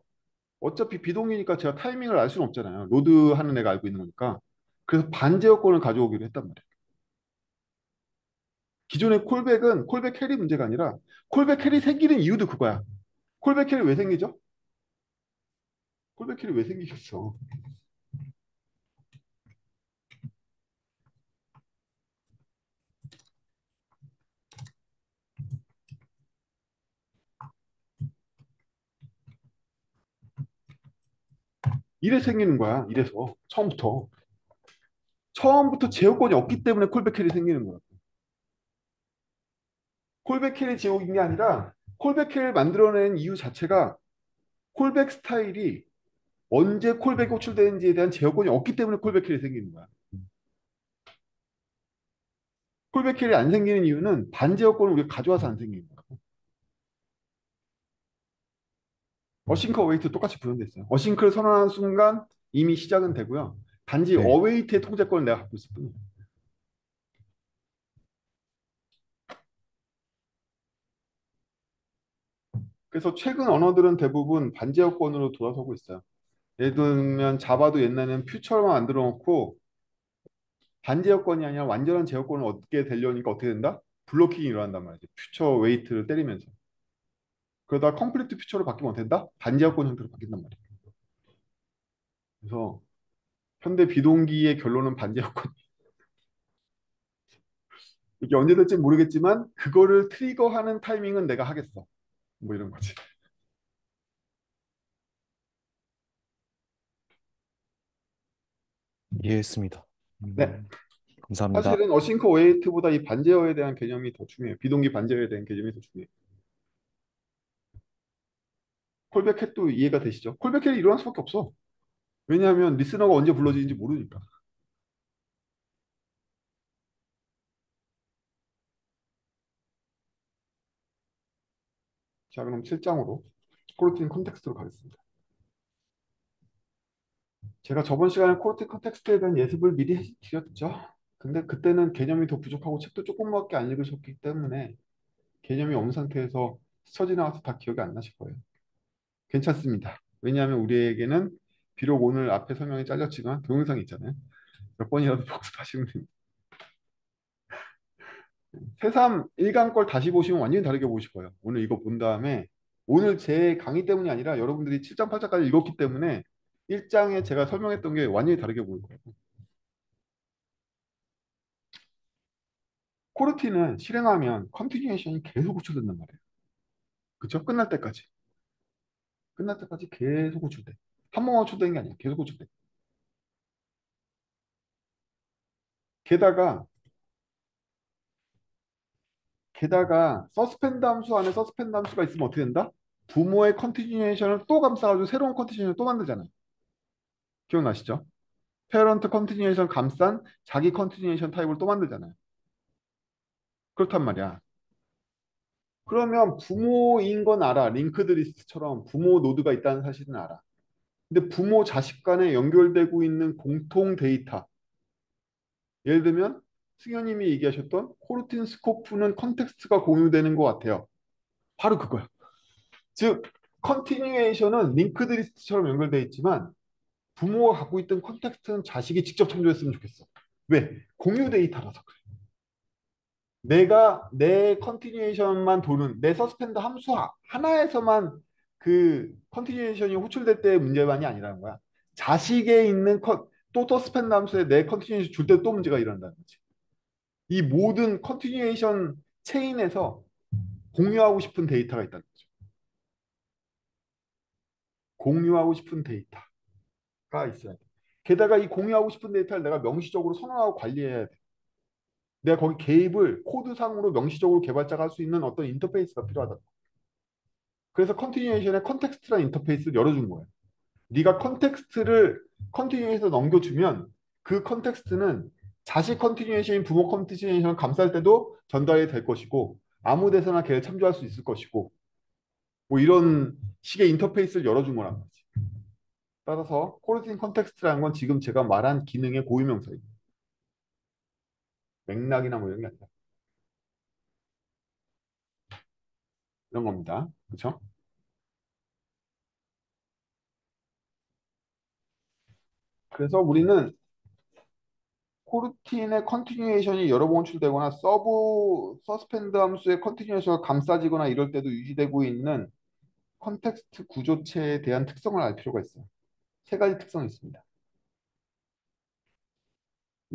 어차피 비동기니까 제가 타이밍을 알 수는 없잖아요. 로드하는 애가 알고 있는 거니까. 그래서 반제어권을 가져오기로 했단 말이에요. 기존의 콜백은 콜백 캐리 문제가 아니라 콜백 캐리 생기는 이유도 그거야. 콜백 캐리 왜 생기죠? 콜백 캐리 왜 생기겠어? 이래 생기는 거야. 이래서 처음부터 제어권이 없기 때문에 콜백 캐리 생기는 거야. 콜백 캐리 제어인 게 아니라 콜백 캐리를 만들어낸 이유 자체가 콜백 스타일이 언제 콜백이 호출되는지에 대한 제어권이 없기 때문에 콜백 캐리 생기는 거야. 콜백 캐리 안 생기는 이유는 반제어권을 우리가 가져와서 안 생기는 거야. 어싱크 어웨이트 똑같이 구현돼 있어요. 어싱크를 선언하는 순간 이미 시작은 되고요. 단지 네. 어웨이트의 통제권을 내가 갖고 있을 뿐이에요. 그래서 최근 언어들은 대부분 반제어권으로 돌아서고 있어요. 예를 들면 자바도 옛날에는 퓨처만 만들어 놓고 반제어권이 아니라 완전한 제어권을 얻게 되려니까 어떻게 된다? 블로킹이 일어난단 말이지. 퓨처 웨이트를 때리면서. 그러다 컴플리트 퓨처로 바뀌면 어떻게 된다? 반제어권 형태로 바뀐단 말이야. 그래서 현대 비동기의 결론은 반제어권. 이게 언제 될지 모르겠지만 그거를 트리거하는 타이밍은 내가 하겠어. 뭐 이런 거지. 이해했습니다. 네. 감사합니다. 사실은 어싱크 웨이트보다 이 반제어에 대한 개념이 더 중요해요. 비동기 반제어에 대한 개념이 더 중요해요. 콜백캣도 이해가 되시죠? 콜백캣이 일어날 수밖에 없어. 왜냐하면 리스너가 언제 불러지는지 모르니까. 자, 그럼 7장으로 코르틴 컨텍스트로 가겠습니다. 제가 저번 시간에 코르틴 컨텍스트에 대한 예습을 미리 해드렸죠. 근데 그때는 개념이 더 부족하고 책도 조금밖에 안 읽으셨기 때문에 개념이 없는 상태에서 스쳐 지나가서 다 기억이 안 나실 거예요. 괜찮습니다. 왜냐하면 우리에게는 비록 오늘 앞에 설명이 잘렸지만 동영상이 있잖아요. 몇 번이라도 복습하시면 됩니다. 새삼 1강 걸 다시 보시면 완전히 다르게 보실 거예요. 오늘 이거 본 다음에 오늘 제 강의 때문이 아니라 여러분들이 7장, 8장까지 읽었기 때문에 1장에 제가 설명했던 게 완전히 다르게 보일 거예요. 코르티는 실행하면 컨티뉴에이션이 계속 호출된단 말이에요. 그쵸? 끝날 때까지. 끝날 때까지 계속 호출돼. 한 번만 호출되는 게 아니야. 계속 호출돼. 게다가 서스펜드 함수 안에 서스펜드 함수가 있으면 어떻게 된다? 부모의 컨티뉴에이션을 또 감싸가지고 새로운 컨티뉴에이션을 또 만들잖아요. 기억나시죠? 페어런트 컨티뉴에이션 감싼 자기 컨티뉴에이션 타입을 또 만들잖아요. 그렇단 말이야. 그러면 부모인 건 알아. 링크드 리스트처럼 부모 노드가 있다는 사실은 알아. 근데 부모 자식 간에 연결되고 있는 공통 데이터. 예를 들면 승현님이 얘기하셨던 코르틴 스코프는 컨텍스트가 공유되는 것 같아요. 바로 그거야. 즉 컨티뉴에이션은 링크드 리스트처럼 연결되어 있지만 부모가 갖고 있던 컨텍스트는 자식이 직접 참조했으면 좋겠어. 왜? 공유 데이터라서 그래. 내가 내 컨티뉴에이션만 도는 내 서스펜드 함수 하나에서만 그 컨티뉴에이션이 호출될 때의 문제만이 아니라는 거야. 자식에 있는 또 서스펜드 함수에 내 컨티뉴에이션 줄 때 또 문제가 일어난다는 거지. 이 모든 컨티뉴에이션 체인에서 공유하고 싶은 데이터가 있다는 거죠. 공유하고 싶은 데이터가 있어야 돼. 게다가 이 공유하고 싶은 데이터를 내가 명시적으로 선언하고 관리해야 돼. 내가 거기 개입을 코드상으로 명시적으로 개발자가 할 수 있는 어떤 인터페이스가 필요하다. 그래서 컨티뉴에이션에 컨텍스트라는 인터페이스를 열어준 거예요. 네가 컨텍스트를 컨티뉴에이션에서 넘겨주면 그 컨텍스트는 자식 컨티뉴에이션인 부모 컨티뉴에이션을 감쌀 때도 전달이 될 것이고 아무 데서나 걔를 참조할 수 있을 것이고 뭐 이런 식의 인터페이스를 열어준 거란 말이지. 따라서 코르틴 컨텍스트라는 건 지금 제가 말한 기능의 고유명사입니다. 맥락이나 뭐 이런 게 아니라 이런 겁니다. 그렇죠? 그래서 우리는 코르틴의 컨티뉴에이션이 여러 번 호출되거나 서스펜드 함수의 컨티뉴에이션을 감싸지거나 이럴 때도 유지되고 있는 컨텍스트 구조체에 대한 특성을 알 필요가 있어요. 세 가지 특성이 있습니다.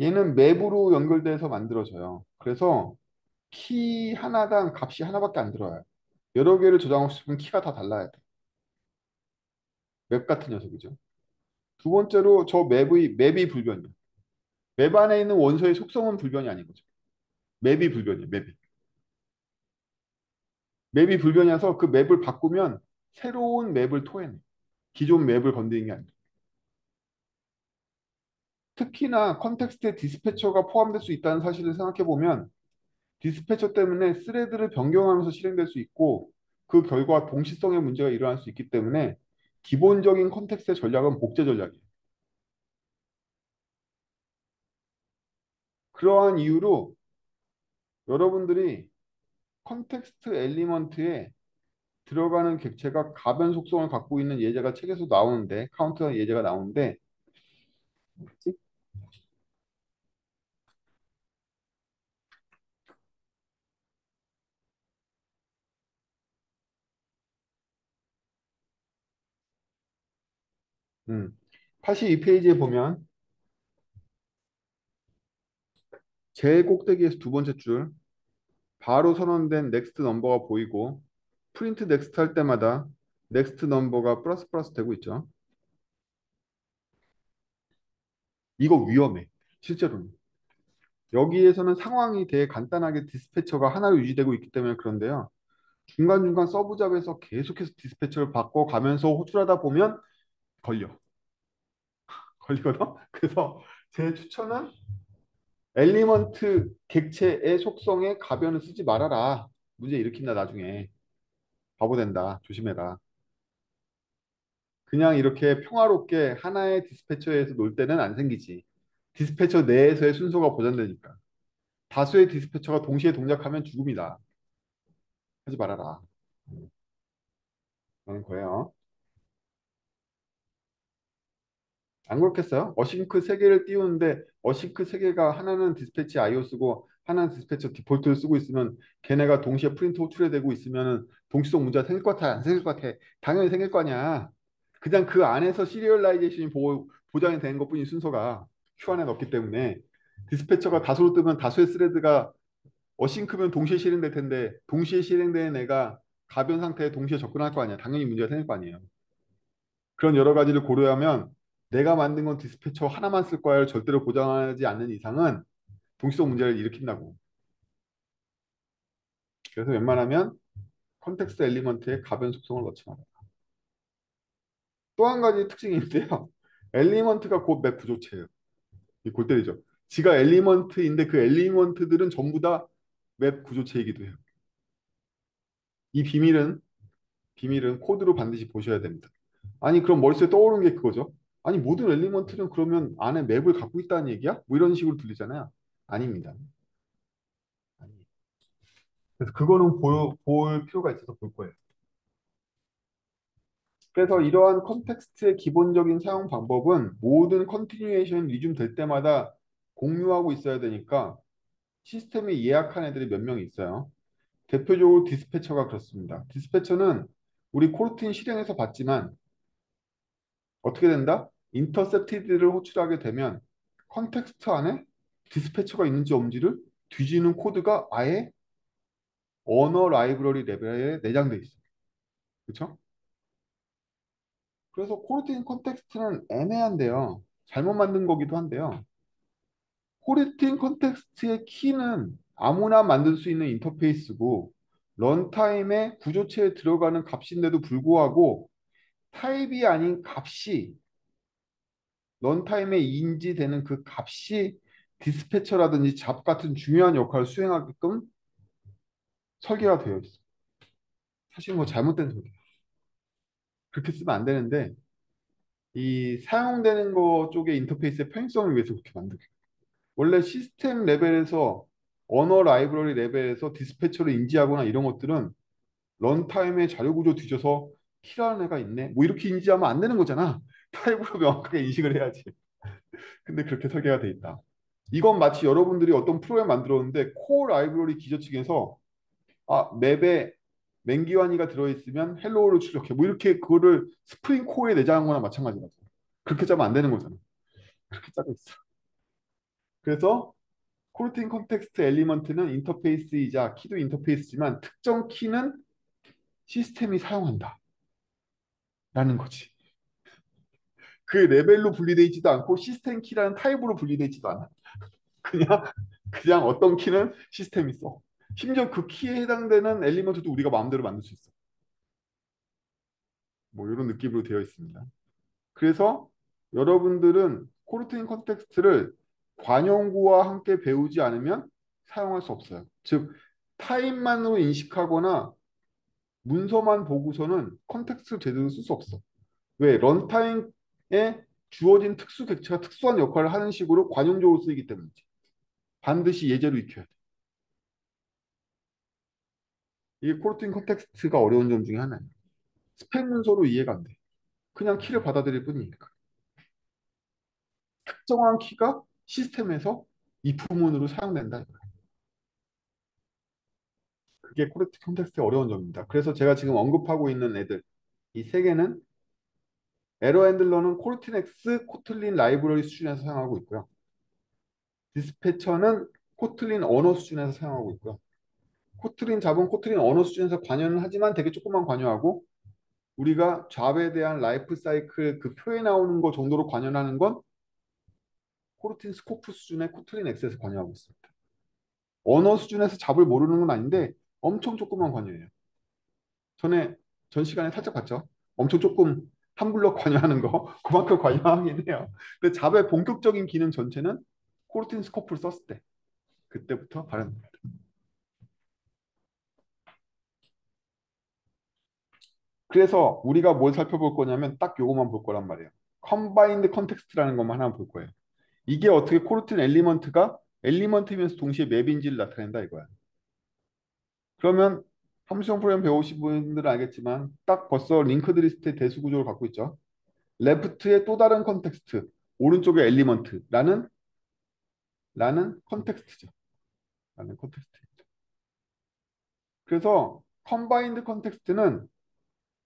얘는 맵으로 연결돼서 만들어져요. 그래서 키 하나당 값이 하나밖에 안 들어요. 여러 개를 저장하고 싶으면 키가 다 달라야 돼. 맵 같은 녀석이죠. 두 번째로 저 맵이 불변이에요. 맵 안에 있는 원소의 속성은 불변이 아닌 거죠. 맵이 불변이에요. 맵이 불변이어서 그 맵을 바꾸면 새로운 맵을 토해내. 기존 맵을 건드리는 게 아니라. 특히나 컨텍스트에 디스패처가 포함될 수 있다는 사실을 생각해 보면 디스패처 때문에 스레드를 변경하면서 실행될 수 있고 그 결과 동시성의 문제가 일어날 수 있기 때문에 기본적인 컨텍스트의 전략은 복제 전략이에요. 그러한 이유로 여러분들이 컨텍스트 엘리먼트에 들어가는 객체가 가변 속성을 갖고 있는 예제가 책에서 나오는데 카운터 예제가 나오는데 뭐지? 음. 82페이지에 보면 제일 꼭대기에서 두 번째 줄 바로 선언된 넥스트 넘버가 보이고 프린트 넥스트 할 때마다 넥스트 넘버가 플러스 플러스 되고 있죠. 이거 위험해. 실제로는. 여기에서는 상황이 되게 간단하게 디스패처가 하나로 유지되고 있기 때문에 그런데요. 중간중간 서브 잡에서 계속해서 디스패처를 바꿔가면서 호출하다 보면 걸려. 걸리거든. 그래서 제 추천은 엘리먼트 객체의 속성에 가변을 쓰지 말아라. 문제 일으킨다 나중에. 바보 된다. 조심해라. 그냥 이렇게 평화롭게 하나의 디스패처에서 놀 때는 안 생기지. 디스패처 내에서의 순서가 보장되니까. 다수의 디스패처가 동시에 동작하면 죽음이다. 하지 말아라. 라는 거예요. 안 그렇겠어요? 어싱크 세 개를 띄우는데 어싱크 세 개가 하나는 디스패치 IO 쓰고 하나는 디스패처 디폴트를 쓰고 있으면 걔네가 동시에 프린트 호출되고 있으면은 동시성 문제가 생길 것 같아? 안 생길 것 같아? 당연히 생길 거 아니야. 그냥 그 안에서 시리얼라이제이션이 보장이 되는 것뿐인 순서가 큐 안에 넣기 때문에 디스패처가 다수로 뜨면 다수의 스레드가 어싱크면 동시에 실행될 텐데 동시에 실행되는 애가 가변 상태에 동시에 접근할 거 아니야. 당연히 문제가 생길 거 아니에요. 그런 여러 가지를 고려하면 내가 만든 건 디스패처 하나만 쓸 거야를 절대로 보장하지 않는 이상은 동시성 문제를 일으킨다고. 그래서 웬만하면 컨텍스트 엘리먼트에 가변 속성을 넣지 마라. 또 한 가지 특징이 있는데요. 엘리먼트가 곧 맵 구조체예요. 이 골 때리죠. 지가 엘리먼트인데 그 엘리먼트들은 전부 다 맵 구조체이기도 해요. 이 비밀은 코드로 반드시 보셔야 됩니다. 아니 그럼 머릿속에 떠오르는 게 그거죠. 아니 모든 엘리먼트는 그러면 안에 맵을 갖고 있다는 얘기야? 뭐 이런 식으로 들리잖아요. 아닙니다. 아니에요. 그래서 그거는 볼 필요가 있어서 볼 거예요. 그래서 이러한 컨텍스트의 기본적인 사용 방법은 모든 컨티뉴에이션 리즘 될 때마다 공유하고 있어야 되니까 시스템에 예약한 애들이 몇 명 있어요. 대표적으로 디스패처가 그렇습니다. 디스패처는 우리 코르틴 실행에서 봤지만 어떻게 된다? 인터셉티드를 호출하게 되면 컨텍스트 안에 디스패처가 있는지 없는지를 뒤지는 코드가 아예 언어 라이브러리 레벨에 내장돼 있어요. 그렇죠? 그래서 코르틴 컨텍스트는 애매한데요. 잘못 만든 거기도 한데요. 코르틴 컨텍스트의 키는 아무나 만들 수 있는 인터페이스고 런타임의 구조체에 들어가는 값인데도 불구하고 타입이 아닌 값이 런타임에 인지되는 그 값이 디스패처라든지 잡 같은 중요한 역할을 수행하게끔 설계가 되어 있어요. 사실 뭐 잘못된 소리예요. 그렇게 쓰면 안 되는데 이 사용되는 거 쪽의 인터페이스의 편의성을 위해서 그렇게 만들어요. 원래 시스템 레벨에서 언어 라이브러리 레벨에서 디스패처를 인지하거나 이런 것들은 런타임의 자료 구조 뒤져서 키라는 애가 있네. 뭐 이렇게 인지하면 안 되는 거잖아. 타입으로 명확하게 인식을 해야지. 근데 그렇게 설계가 돼 있다. 이건 마치 여러분들이 어떤 프로그램 만들었는데 코어 라이브러리 기저 측에서 맵에 맹기환이가 들어있으면 헬로우를 출력해. 뭐 이렇게 그거를 스프링 코어에 내장한 거나 마찬가지라서. 그렇게 짜면 안 되는 거잖아. 그렇게 짜고 있어. 그래서 코르틴 컨텍스트 엘리먼트는 인터페이스이자 키도 인터페이스지만 특정 키는 시스템이 사용한다. 라는 거지. 그 레벨로 분리되어 있지도 않고 시스템 키라는 타입으로 분리되어 있지도 않아. 그냥 그냥 어떤 키는 시스템이 써. 심지어 그 키에 해당되는 엘리먼트도 우리가 마음대로 만들 수 있어. 뭐 이런 느낌으로 되어 있습니다. 그래서 여러분들은 코르틴 컨텍스트를 관용구와 함께 배우지 않으면 사용할 수 없어요. 즉 타입만으로 인식하거나 문서만 보고서는 컨텍스트 제대로 쓸 수 없어. 왜? 런타임에 주어진 특수 객체가 특수한 역할을 하는 식으로 관용적으로 쓰이기 때문이지. 반드시 예제로 익혀야 돼. 이게 코르틴 컨텍스트가 어려운 점 중에 하나예요. 스펙 문서로 이해가 안 돼. 그냥 키를 받아들일 뿐이니까. 특정한 키가 시스템에서 이 부문으로 사용된다. 그게 코르틴 컨텍스트의 어려운 점입니다. 그래서 제가 지금 언급하고 있는 애들, 이 세 개는 에러 핸들러는 코르틴엑스 코틀린 라이브러리 수준에서 사용하고 있고요. 디스패처는 코틀린 언어 수준에서 사용하고 있고요. 코틀린 잡은 코틀린 언어 수준에서 관여는 하지만 되게 조금만 관여하고 우리가 잡에 대한 라이프 사이클 그 표에 나오는 거 정도로 관여하는 건 코르틴 스코프 수준의 코틀린 엑스에서 관여하고 있습니다. 언어 수준에서 잡을 모르는 건 아닌데 엄청 조금만 관여해요. 전에 전 시간에 살짝 봤죠. 엄청 조금 한 블럭 관여하는 거 그만큼 관여하긴 해요. 근데 잡의 본격적인 기능 전체는 코르틴 스코프를 썼을 때 그때부터 발현됩니다. 그래서 우리가 뭘 살펴볼 거냐면 딱 요것만 볼 거란 말이에요. 컴바인드 컨텍스트라는 것만 하나 볼 거예요. 이게 어떻게 코르틴 엘리먼트가 엘리먼트이면서 동시에 맵인지를 나타낸다 이거야. 그러면 함수형 프로그램 배우신 분들은 알겠지만 딱 벌써 링크드 리스트의 대수 구조를 갖고 있죠. 레프트의 또 다른 컨텍스트, 오른쪽의 엘리먼트라는 컨텍스트죠. 라는 컨텍스트. 그래서 컴바인드 컨텍스트는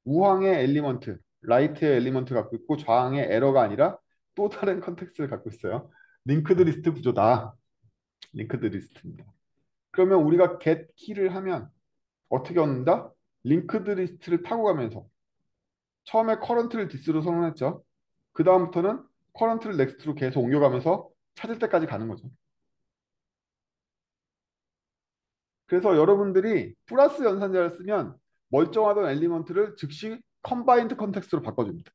우항의 엘리먼트, 라이트의 엘리먼트 갖고 있고 좌항의 에러가 아니라 또 다른 컨텍스트를 갖고 있어요. 링크드 리스트 구조다. 링크드 리스트입니다. 그러면 우리가 get 키를 하면 어떻게 얻는다? 링크드 리스트를 타고 가면서 처음에 커런트를 디스로 선언했죠. 그 다음부터는 커런트를 넥스트로 계속 옮겨가면서 찾을 때까지 가는 거죠. 그래서 여러분들이 플러스 연산자를 쓰면 멀쩡하던 엘리먼트를 즉시 컴바인드 컨텍스트로 바꿔줍니다.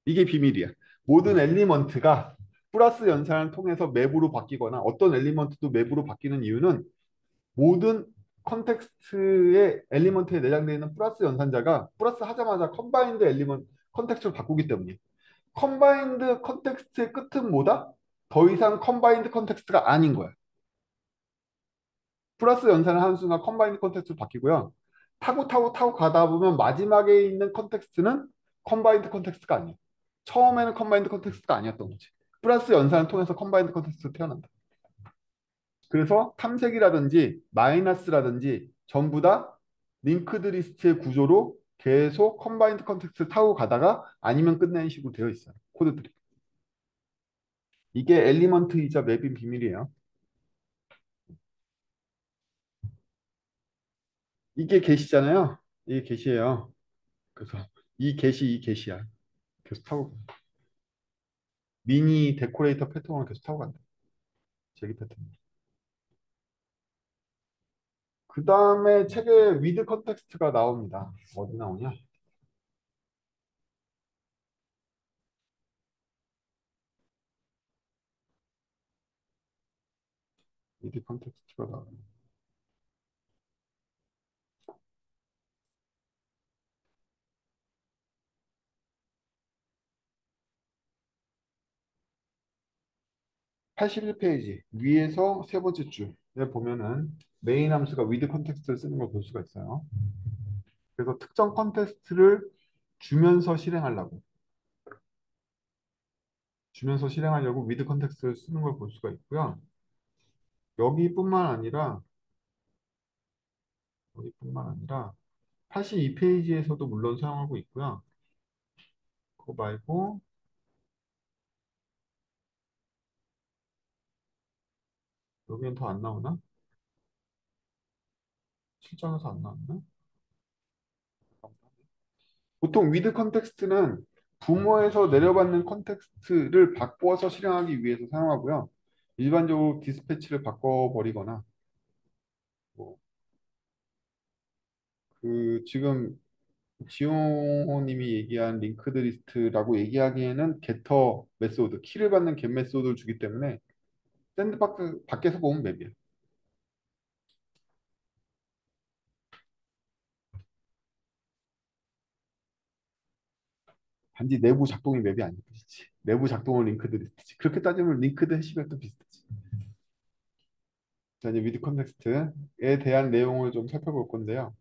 이게 비밀이야. 모든 엘리먼트가 플러스 연산을 통해서 맵으로 바뀌거나 어떤 엘리먼트도 맵으로 바뀌는 이유는 모든 컨텍스트의 엘리먼트에 내장되어 있는 플러스 연산자가 플러스 하자마자 컴바인드 엘리먼트 컨텍스트로 바꾸기 때문이에요. 컴바인드 컨텍스트의 끝은 뭐다? 더 이상 컴바인드 컨텍스트가 아닌 거야. 플러스 연산을 하는 순간 컴바인드 컨텍스트로 바뀌고요. 타고 가다 보면 마지막에 있는 컨텍스트는 컴바인드 컨텍스트가 아니에요. 처음에는 컴바인드 컨텍스트가 아니었던 거지. 플러스 연산을 통해서 컴바인드 컨텍스트로 태어난다. 그래서 탐색이라든지 마이너스라든지 전부 다 링크드 리스트의 구조로 계속 컴바인드 컨텍스트 타고 가다가 아니면 끝내는 식으로 되어 있어요. 코드들이. 이게 엘리먼트이자 맵인 비밀이에요. 이게 게시잖아요. 이게 게시예요. 그래서 이 게시야. 계속 타고 가. 미니 데코레이터 패턴을 계속 타고 간다. 제기 패턴. 그 다음에 책에 위드 컨텍스트가 나옵니다. 어디 나오냐? 위드 컨텍스트가 나옵니다. 81페이지 위에서 세 번째 줄에 보면은 메인 함수가 with 컨텍스트를 쓰는 걸 볼 수가 있어요. 그래서 특정 컨텍스트를 주면서 실행하려고 with 컨텍스트를 쓰는 걸 볼 수가 있고요. 여기뿐만 아니라 82페이지에서도 물론 사용하고 있고요. 그거 말고 여기는 더 안 나오나? 7장에서 안 나왔나? 보통 with 컨텍스트는 부모에서 내려받는 컨텍스트를 바꿔서 실행하기 위해서 사용하고요. 일반적으로 디스패치를 바꿔버리거나 뭐 그 지금 지용호님이 얘기한 링크드 리스트라고 얘기하기에는 게터 메소드, 키를 받는 겟 메소드를 주기 때문에 샌드박스 밖에서 보면 맵이에요. 단지 내부 작동이 맵이 아닐 뿐이지. 내부 작동은 링크드 리스트지. 그렇게 따지면 링크드 해시백도 비슷하지. 자, 이제 위드 컨텍스트에 대한 내용을 좀 살펴볼 건데요.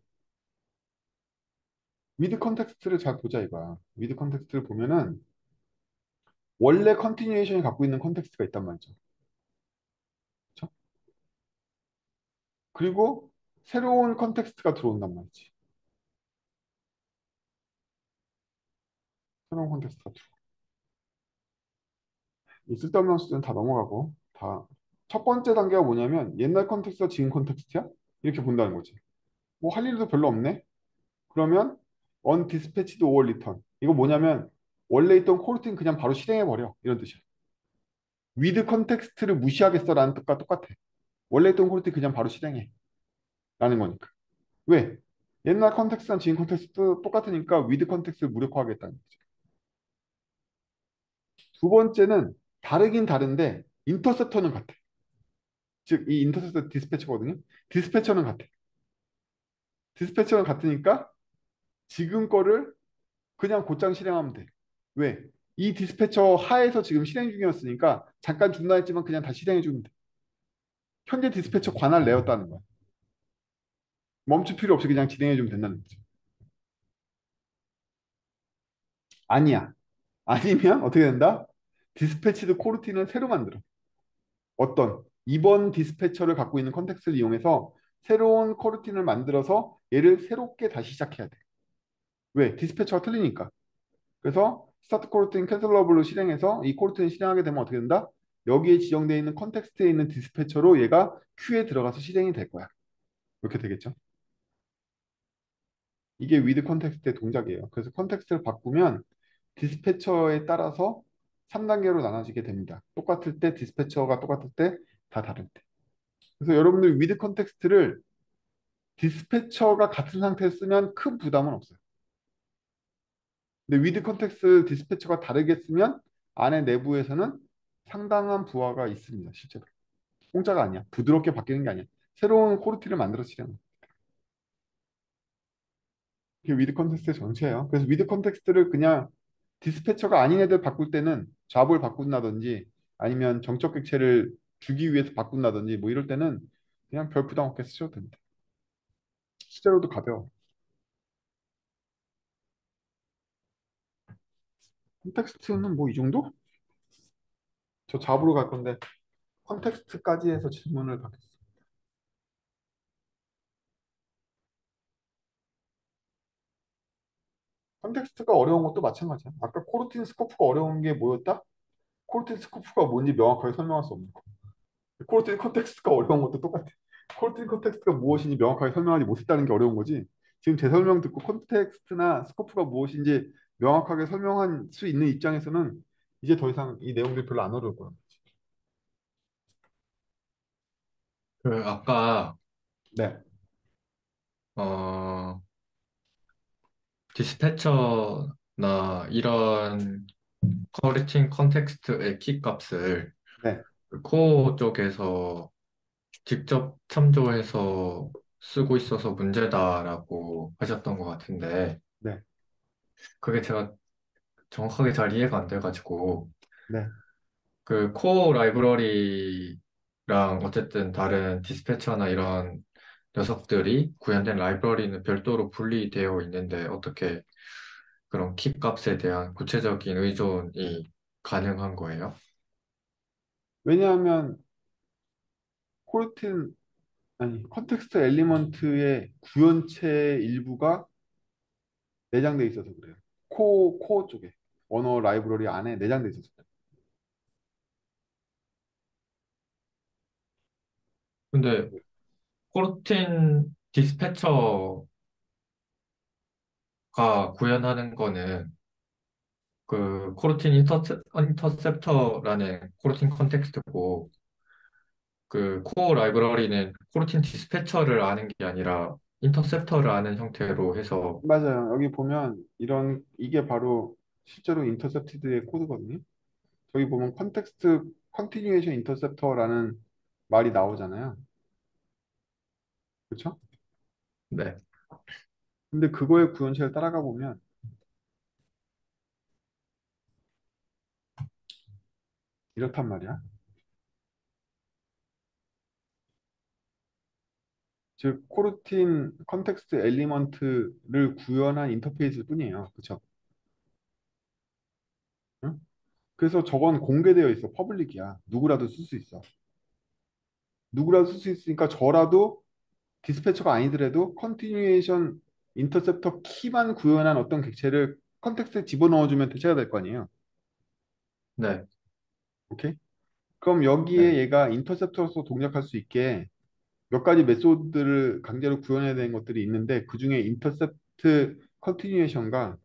위드 컨텍스트를 잘 보자 이거야. 위드 컨텍스트를 보면은 원래 컨티뉴에이션이 갖고 있는 컨텍스트가 있단 말이죠. 그쵸? 그리고 새로운 컨텍스트가 들어온단 말이지. 새로운 컨텍스트가 들어와. 이 쓸데없는 수준은 다 넘어가고 다 첫 번째 단계가 뭐냐면 옛날 컨텍스트가 지금 컨텍스트야? 이렇게 본다는 거지. 뭐 할 일도 별로 없네. 그러면 undispatched or return. 이거 뭐냐면 원래 있던 코르틴 그냥 바로 실행해 버려. 이런 뜻이야. with 컨텍스트를 무시하겠어라는 뜻과 똑같아. 원래 있던 코르틴 그냥 바로 실행해. 라는 거니까. 왜? 옛날 컨텍스트랑 지금 컨텍스트 똑같으니까 with 컨텍스트를 무력화하겠다는 거죠. 두 번째는 다르긴 다른데 인터셉터는 같아. 즉, 이 인터셉터 디스패처거든요. 디스패처는 같아. 디스패처는 같으니까 지금 거를 그냥 곧장 실행하면 돼. 왜? 이 디스패처 하에서 지금 실행 중이었으니까 잠깐 중단했지만 그냥 다시 실행해 주면 돼. 현재 디스패처 관할 내었다는 거야. 멈출 필요 없이 그냥 진행해 주면 된다는 거지. 아니야. 아니면 어떻게 된다? 디스패치드 코르틴을 새로 만들어. 어떤 이번 디스패처를 갖고 있는 컨텍스트를 이용해서 새로운 코르틴을 만들어서 얘를 새롭게 다시 시작해야 돼. 왜? 디스패처가 틀리니까. 그래서 스타트 코르틴 캔슬러블로 실행해서 이 코르틴을 실행하게 되면 어떻게 된다? 여기에 지정되어 있는 컨텍스트에 있는 디스패처로 얘가 큐에 들어가서 실행이 될 거야. 이렇게 되겠죠? 이게 위드 컨텍스트의 동작이에요. 그래서 컨텍스트를 바꾸면 디스패처에 따라서 3단계로 나눠지게 됩니다. 똑같을 때, 디스패처가 똑같을 때, 다 다를 때. 그래서 여러분들 위드 컨텍스트를 디스패처가 같은 상태에서 쓰면 큰 부담은 없어요. 근데 위드 컨텍스트 디스패처가 다르게 쓰면 안에 내부에서는 상당한 부하가 있습니다. 실제로. 공짜가 아니야. 부드럽게 바뀌는 게 아니야. 새로운 코르티를 만들어서 실행. 이게 위드 컨텍스트의 정체예요. 그래서 위드 컨텍스트를 그냥 디스패처가 아닌 애들 바꿀 때는 잡을 바꾼다든지 아니면 정적 객체를 주기 위해서 바꾼다든지 뭐 이럴 때는 그냥 별 부담 없게 쓰셔도 됩니다. 실제로도 가벼워. 컨텍스트는 뭐 이 정도? 저 잡으러 갈 건데 컨텍스트까지 해서 질문을 받겠습니다. 컨텍스트가 어려운 것도 마찬가지야. 아까 코르틴 스코프가 어려운 게 뭐였다? 코르틴 스코프가 뭔지 명확하게 설명할 수 없는 거. 코르틴 컨텍스트가 어려운 것도 똑같아. 코르틴 컨텍스트가 무엇인지 명확하게 설명하지 못했다는 게 어려운 거지. 지금 제 설명 듣고 컨텍스트나 스코프가 무엇인지 명확하게 설명할 수 있는 입장에서는 이제 더 이상 이 내용들이 별로 안 어려울 거야. 그 아까 네, 어 디스패처나 이런 커리팅 컨텍스트의 키 값을 네, 그 코어 쪽에서 직접 참조해서 쓰고 있어서 문제다라고 하셨던 것 같은데 네, 그게 제가 정확하게 잘 이해가 안 돼가지고 네. 그 코어 라이브러리랑 어쨌든 다른 디스패처나 이런 녀석들이 구현된 라이브러리는 별도로 분리되어 있는데 어떻게 그런 키 값에 대한 구체적인 의존이 가능한 거예요? 왜냐하면 코르틴 아니 컨텍스트 엘리먼트의 구현체 일부가 내장돼 있어서 그래요. 코어 쪽에 언어 라이브러리 안에 내장돼 있어서 그래요. 근데 코르틴 디스패처가 구현하는 거는 그 코르틴 인터셉터라는 코르틴 컨텍스트고 그 코어 라이브러리는 코르틴 디스패처를 아는 게 아니라 인터셉터를 아는 형태로 해서 맞아요. 여기 보면 이런 이게 바로 실제로 인터셉티드의 코드거든요. 저기 보면 컨텍스트 컨티뉴에이션 인터셉터라는 말이 나오잖아요. 그렇죠? 네. 근데 그거의 구현체를 따라가 보면 이렇단 말이야. 즉 코르틴 컨텍스트 엘리먼트를 구현한 인터페이스일 뿐이에요. 그렇죠? 응? 그래서 저건 공개되어 있어. 퍼블릭이야. 누구라도 쓸 수 있어. 누구라도 쓸 수 있으니까 저라도 디스패처가 아니더라도 컨티뉴에이션 인터셉터 키만 구현한 어떤 객체를 컨텍스트에 집어넣어주면 대체가 될 거 아니에요. 네. 오케이? 그럼 여기에 네. 얘가 인터셉터로서 동작할 수 있게 몇 가지 메소드를 강제로 구현해야 되는 것들이 있는데 그 중에 인터셉트 컨티뉴에이션과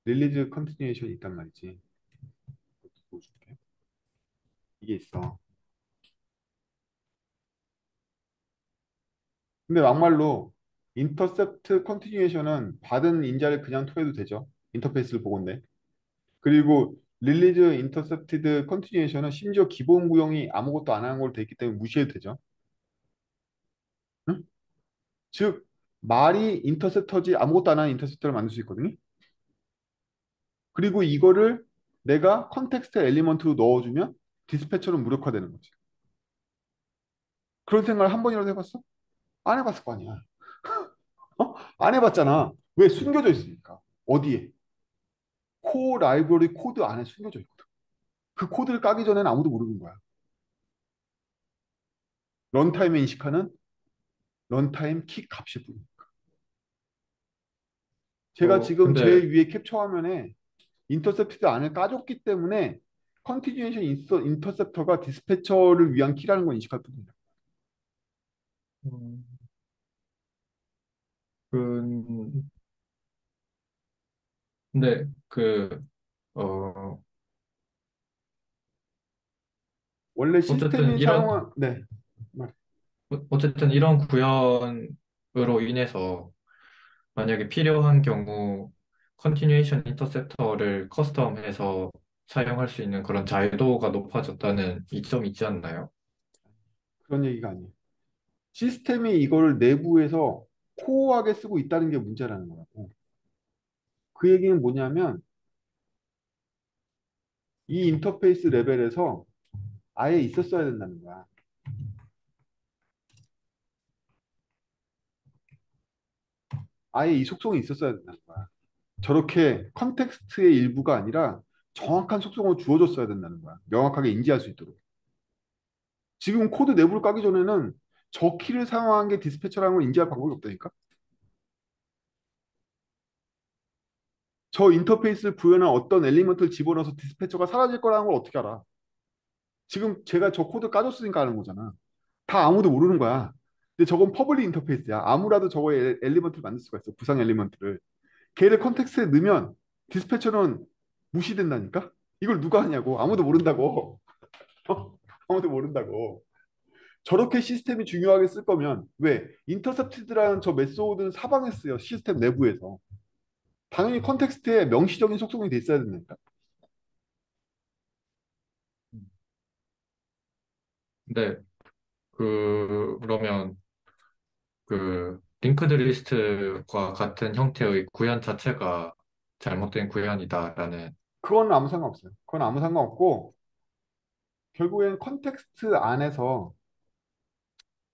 릴리즈 컨티뉴에이션이 있단 말이지. 보여줄게. 이게 있어. 근데 막말로 인터셉트 컨티뉴에이션은 받은 인자를 그냥 토해도 되죠. 인터페이스를 보건데. 그리고 릴리즈 인터셉티드 컨티뉴에이션은 심지어 기본 구형이 아무것도 안 한 걸로 돼 있기 때문에 무시해도 되죠. 응? 즉 말이 인터셉터지 아무것도 안 하는 인터셉터를 만들 수 있거든요. 그리고 이거를 내가 컨텍스트 엘리먼트로 넣어주면 디스패처는 무력화되는 거지. 그런 생각을 한 번이라도 해봤어? 안 해봤을 거 아니야. 어? 안 해봤잖아. 왜? 숨겨져 있으니까. 어디에? 코어 라이브러리 코드 안에 숨겨져 있거든. 그 코드를 까기 전에는 아무도 모르는 거야. 런타임에 인식하는 런타임 키 값일 뿐. 제가 지금 근데, 제일 위에 캡처 화면에 인터셉티드 안을 까줬기 때문에 컨티뉴에이션 인터셉터가 디스패처를 위한 키라는 걸 인식할 뿐입니다. 음, 그, 근데, 어, 원래 어쨌든 시스템이 사용한 네. 어쨌든 이런 구현으로 인해서 만약에 필요한 경우 컨티뉴에이션 인터셉터를 커스텀해서 사용할 수 있는 그런 자유도가 높아졌다는 이점이 있지 않나요? 그런 얘기가 아니에요. 시스템이 이거를 내부에서 코어하게 쓰고 있다는 게 문제라는 거라고. 그 얘기는 뭐냐면 이 인터페이스 레벨에서 아예 있었어야 된다는 거야. 아예 이 속성이 있었어야 된다는 거야. 저렇게 컨텍스트의 일부가 아니라 정확한 속성을 주어줬어야 된다는 거야. 명확하게 인지할 수 있도록. 지금 코드 내부를 까기 전에는 저 키를 사용한 게 디스패처라는 걸 인지할 방법이 없다니까? 저 인터페이스를 구현한 어떤 엘리먼트를 집어넣어서 디스패처가 사라질 거라는 걸 어떻게 알아? 지금 제가 저 코드 까줬으니까 아는 거잖아. 다 아무도 모르는 거야. 근데 저건 퍼블릭 인터페이스야. 아무라도 저거에 엘리먼트를 만들 수가 있어. 구상 엘리먼트를. 걔를 컨텍스트에 넣으면 디스패처는 무시된다니까? 이걸 누가 하냐고. 아무도 모른다고. 아무도 모른다고. 저렇게 시스템이 중요하게 쓸 거면 왜? 인터셉티드라는 저 메소드는 사방에 쓰여. 시스템 내부에서. 당연히 컨텍스트에 명시적인 속성이 돼 있어야 된다니까. 근데 그러면 링크드 리스트와 같은 형태의 구현 자체가 잘못된 구현이다라는. 그건 아무 상관없어요. 그건 아무 상관없고 결국엔 컨텍스트 안에서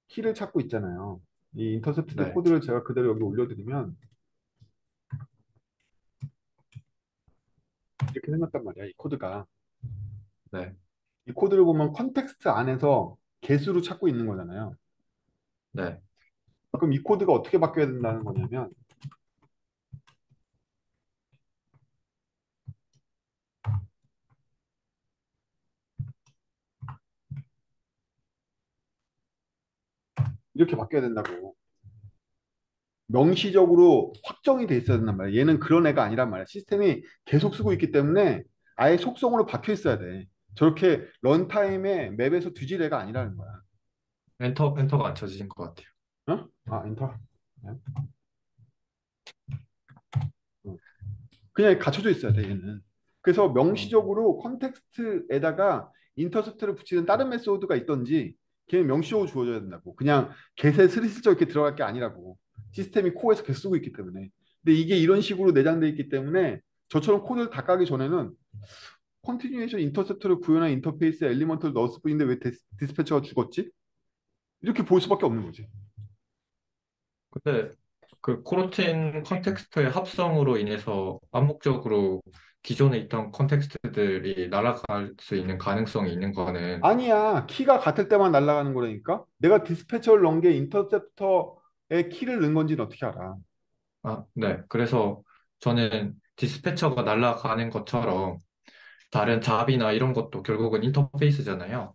키를 찾고 있잖아요. 이 인터셉티드 네, 코드를 제가 그대로 여기 올려드리면 이렇게 생겼단 말이야. 이 코드가. 네, 이 코드를 보면 컨텍스트 안에서 개수로 찾고 있는 거잖아요. 네. 그럼 이 코드가 어떻게 바뀌어야 된다는 거냐면 이렇게 바뀌어야 된다고. 명시적으로 확정이 돼 있어야 된단 말이야. 얘는 그런 애가 아니란 말이야. 시스템이 계속 쓰고 있기 때문에 아예 속성으로 박혀 있어야 돼. 저렇게 런타임에 맵에서 뒤질 애가 아니라는 거야. 엔터가 안 쳐지신 것 같아요. 어? 아, 엔터. 네. 어. 그냥 갖춰져 있어야 돼, 얘는. 그래서 어, 명시적으로 컨텍스트에다가 인터셉트를 붙이는 다른 메소드가 있던지 걔는 명시적으로 주어져야 된다고. 그냥 개세 스리슬쩍 이렇게 들어갈 게 아니라고. 시스템이 코어에서 계속 쓰고 있기 때문에. 근데 이게 이런 식으로 내장돼 있기 때문에 저처럼 코드를 다 까기 전에는 컨티뉴에이션 인터셉터를 구현한 인터페이스 엘리먼트를 넣었을 뿐인데 왜 디스패처가 죽었지? 이렇게 볼 수밖에 없는 거지. 근데 그 코르틴 컨텍스트의 합성으로 인해서 암묵적으로 기존에 있던 컨텍스트들이 날아갈 수 있는 가능성이 있는 거는. 아니야. 키가 같을 때만 날아가는 거라니까. 내가 디스패처를 넣은 게 인터셉터에 키를 넣은 건지는 어떻게 알아? 아, 네. 그래서 저는 디스패처가 날아가는 것처럼 다른 잡이나 이런 것도 결국은 인터페이스잖아요.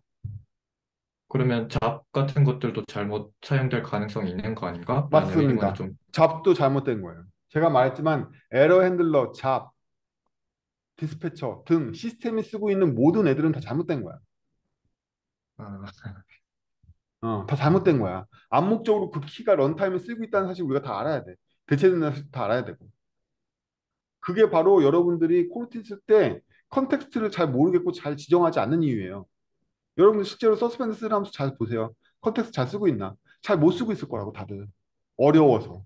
그러면 잡 같은 것들도 잘못 사용될 가능성이 있는 거 아닌가? 라는 의문이 맞습니다. 좀. 잡도 잘못된 거예요. 제가 말했지만 에러 핸들러, 잡, 디스패처 등 시스템이 쓰고 있는 모든 애들은 다 잘못된 거야. 아, 다 잘못된 거야. 암묵적으로 그 키가 런타임에 쓰고 있다는 사실 우리가 다 알아야 돼. 대체되는 사실 다 알아야 되고. 그게 바로 여러분들이 코르티 쓸 때 컨텍스트를 잘 모르겠고 잘 지정하지 않는 이유예요. 여러분들 실제로 서스펜드 쓰는 함수 잘 보세요. 컨텍스트 잘 쓰고 있나? 잘 못 쓰고 있을 거라고 다들. 어려워서.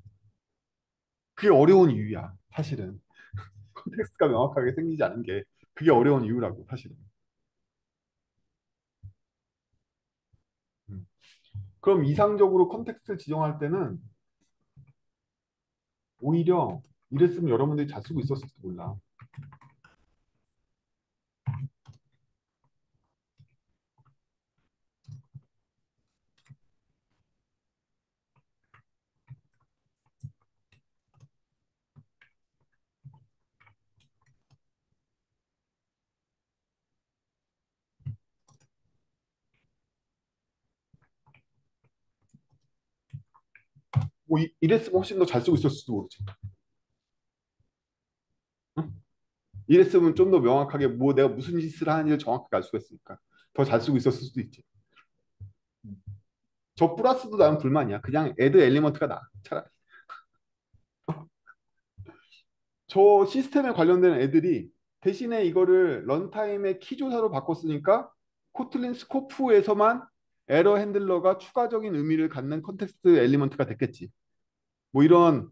그게 어려운 이유야. 사실은. 컨텍스트가 명확하게 생기지 않은 게 그게 어려운 이유라고 사실은. 음. 그럼 이상적으로 컨텍스트 지정할 때는 오히려 이랬으면 여러분들이 잘 쓰고 있었을지도 몰라. 뭐 이랬으면 훨씬 더 잘 쓰고 있었을지도 모르지. 응? 이랬으면 좀 더 명확하게 뭐 내가 무슨 짓을 하는지를 정확하게 알 수가 있으니까 더 잘 쓰고 있었을 수도 있지. 저 플러스도 나는 불만이야. 그냥 애드 엘리먼트가 나아. 차라리. 저 시스템에 관련된 애들이 대신에 이거를 런타임의 키조사로 바꿨으니까 코틀린 스코프에서만 에러 핸들러가 추가적인 의미를 갖는 컨텍스트 엘리먼트가 됐겠지. 뭐 이런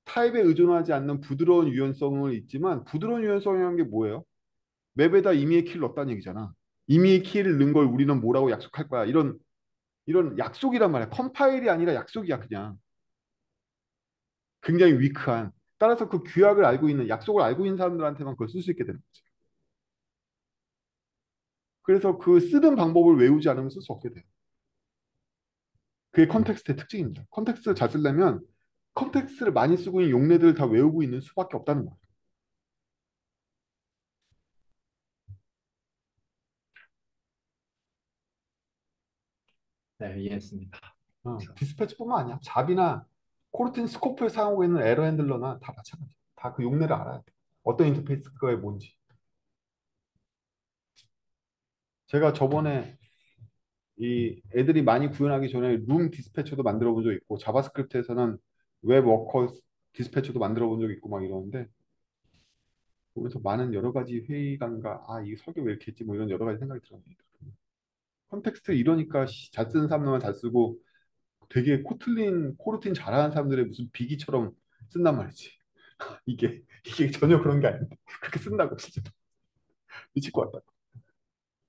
타입에 의존하지 않는 부드러운 유연성을 있지만 부드러운 유연성이라는 게 뭐예요? 맵에다 임의의 키를 넣었다는 얘기잖아. 임의의 키를 넣은 걸 우리는 뭐라고 약속할 거야. 이런 약속이란 말이야. 컴파일이 아니라 약속이야 그냥. 굉장히 위크한. 따라서 그 규약을 알고 있는 약속을 알고 있는 사람들한테만 그걸 쓸 수 있게 되는 거지. 그래서 그 쓰는 방법을 외우지 않으면 쓸 수 없게 돼요. 그게 컨텍스트의 특징입니다. 컨텍스트를 잘 쓰려면 컨텍스트를 많이 쓰고 있는 용례들을 다 외우고 있는 수밖에 없다는 거예요. 네, 이해했습니다. 디스패치뿐만 아니야. 잡이나 코르틴 스코프에 사용하고 있는 에러 핸들러나 다 마찬가지야. 다 그 용례를 알아야 돼. 어떤 인터페이스가 뭔지. 제가 저번에 이 애들이 많이 구현하기 전에 룸 디스패처도 만들어 본 적 있고 자바스크립트에서는 웹 워커 디스패처도 만들어 본 적 있고 막 이러는데 보면서 많은 여러 가지 회의감과 아, 이 설계 왜 이렇게 했지 뭐 이런 여러 가지 생각이 들어요. 컨텍스트 이러니까 잘 쓰는 사람들만 잘 쓰고 되게 코틀린 코르틴 잘하는 사람들의 무슨 비기처럼 쓴단 말이지. 이게 전혀 그런 게 아닌데 그렇게 쓴다고 진짜 미칠 것 같다.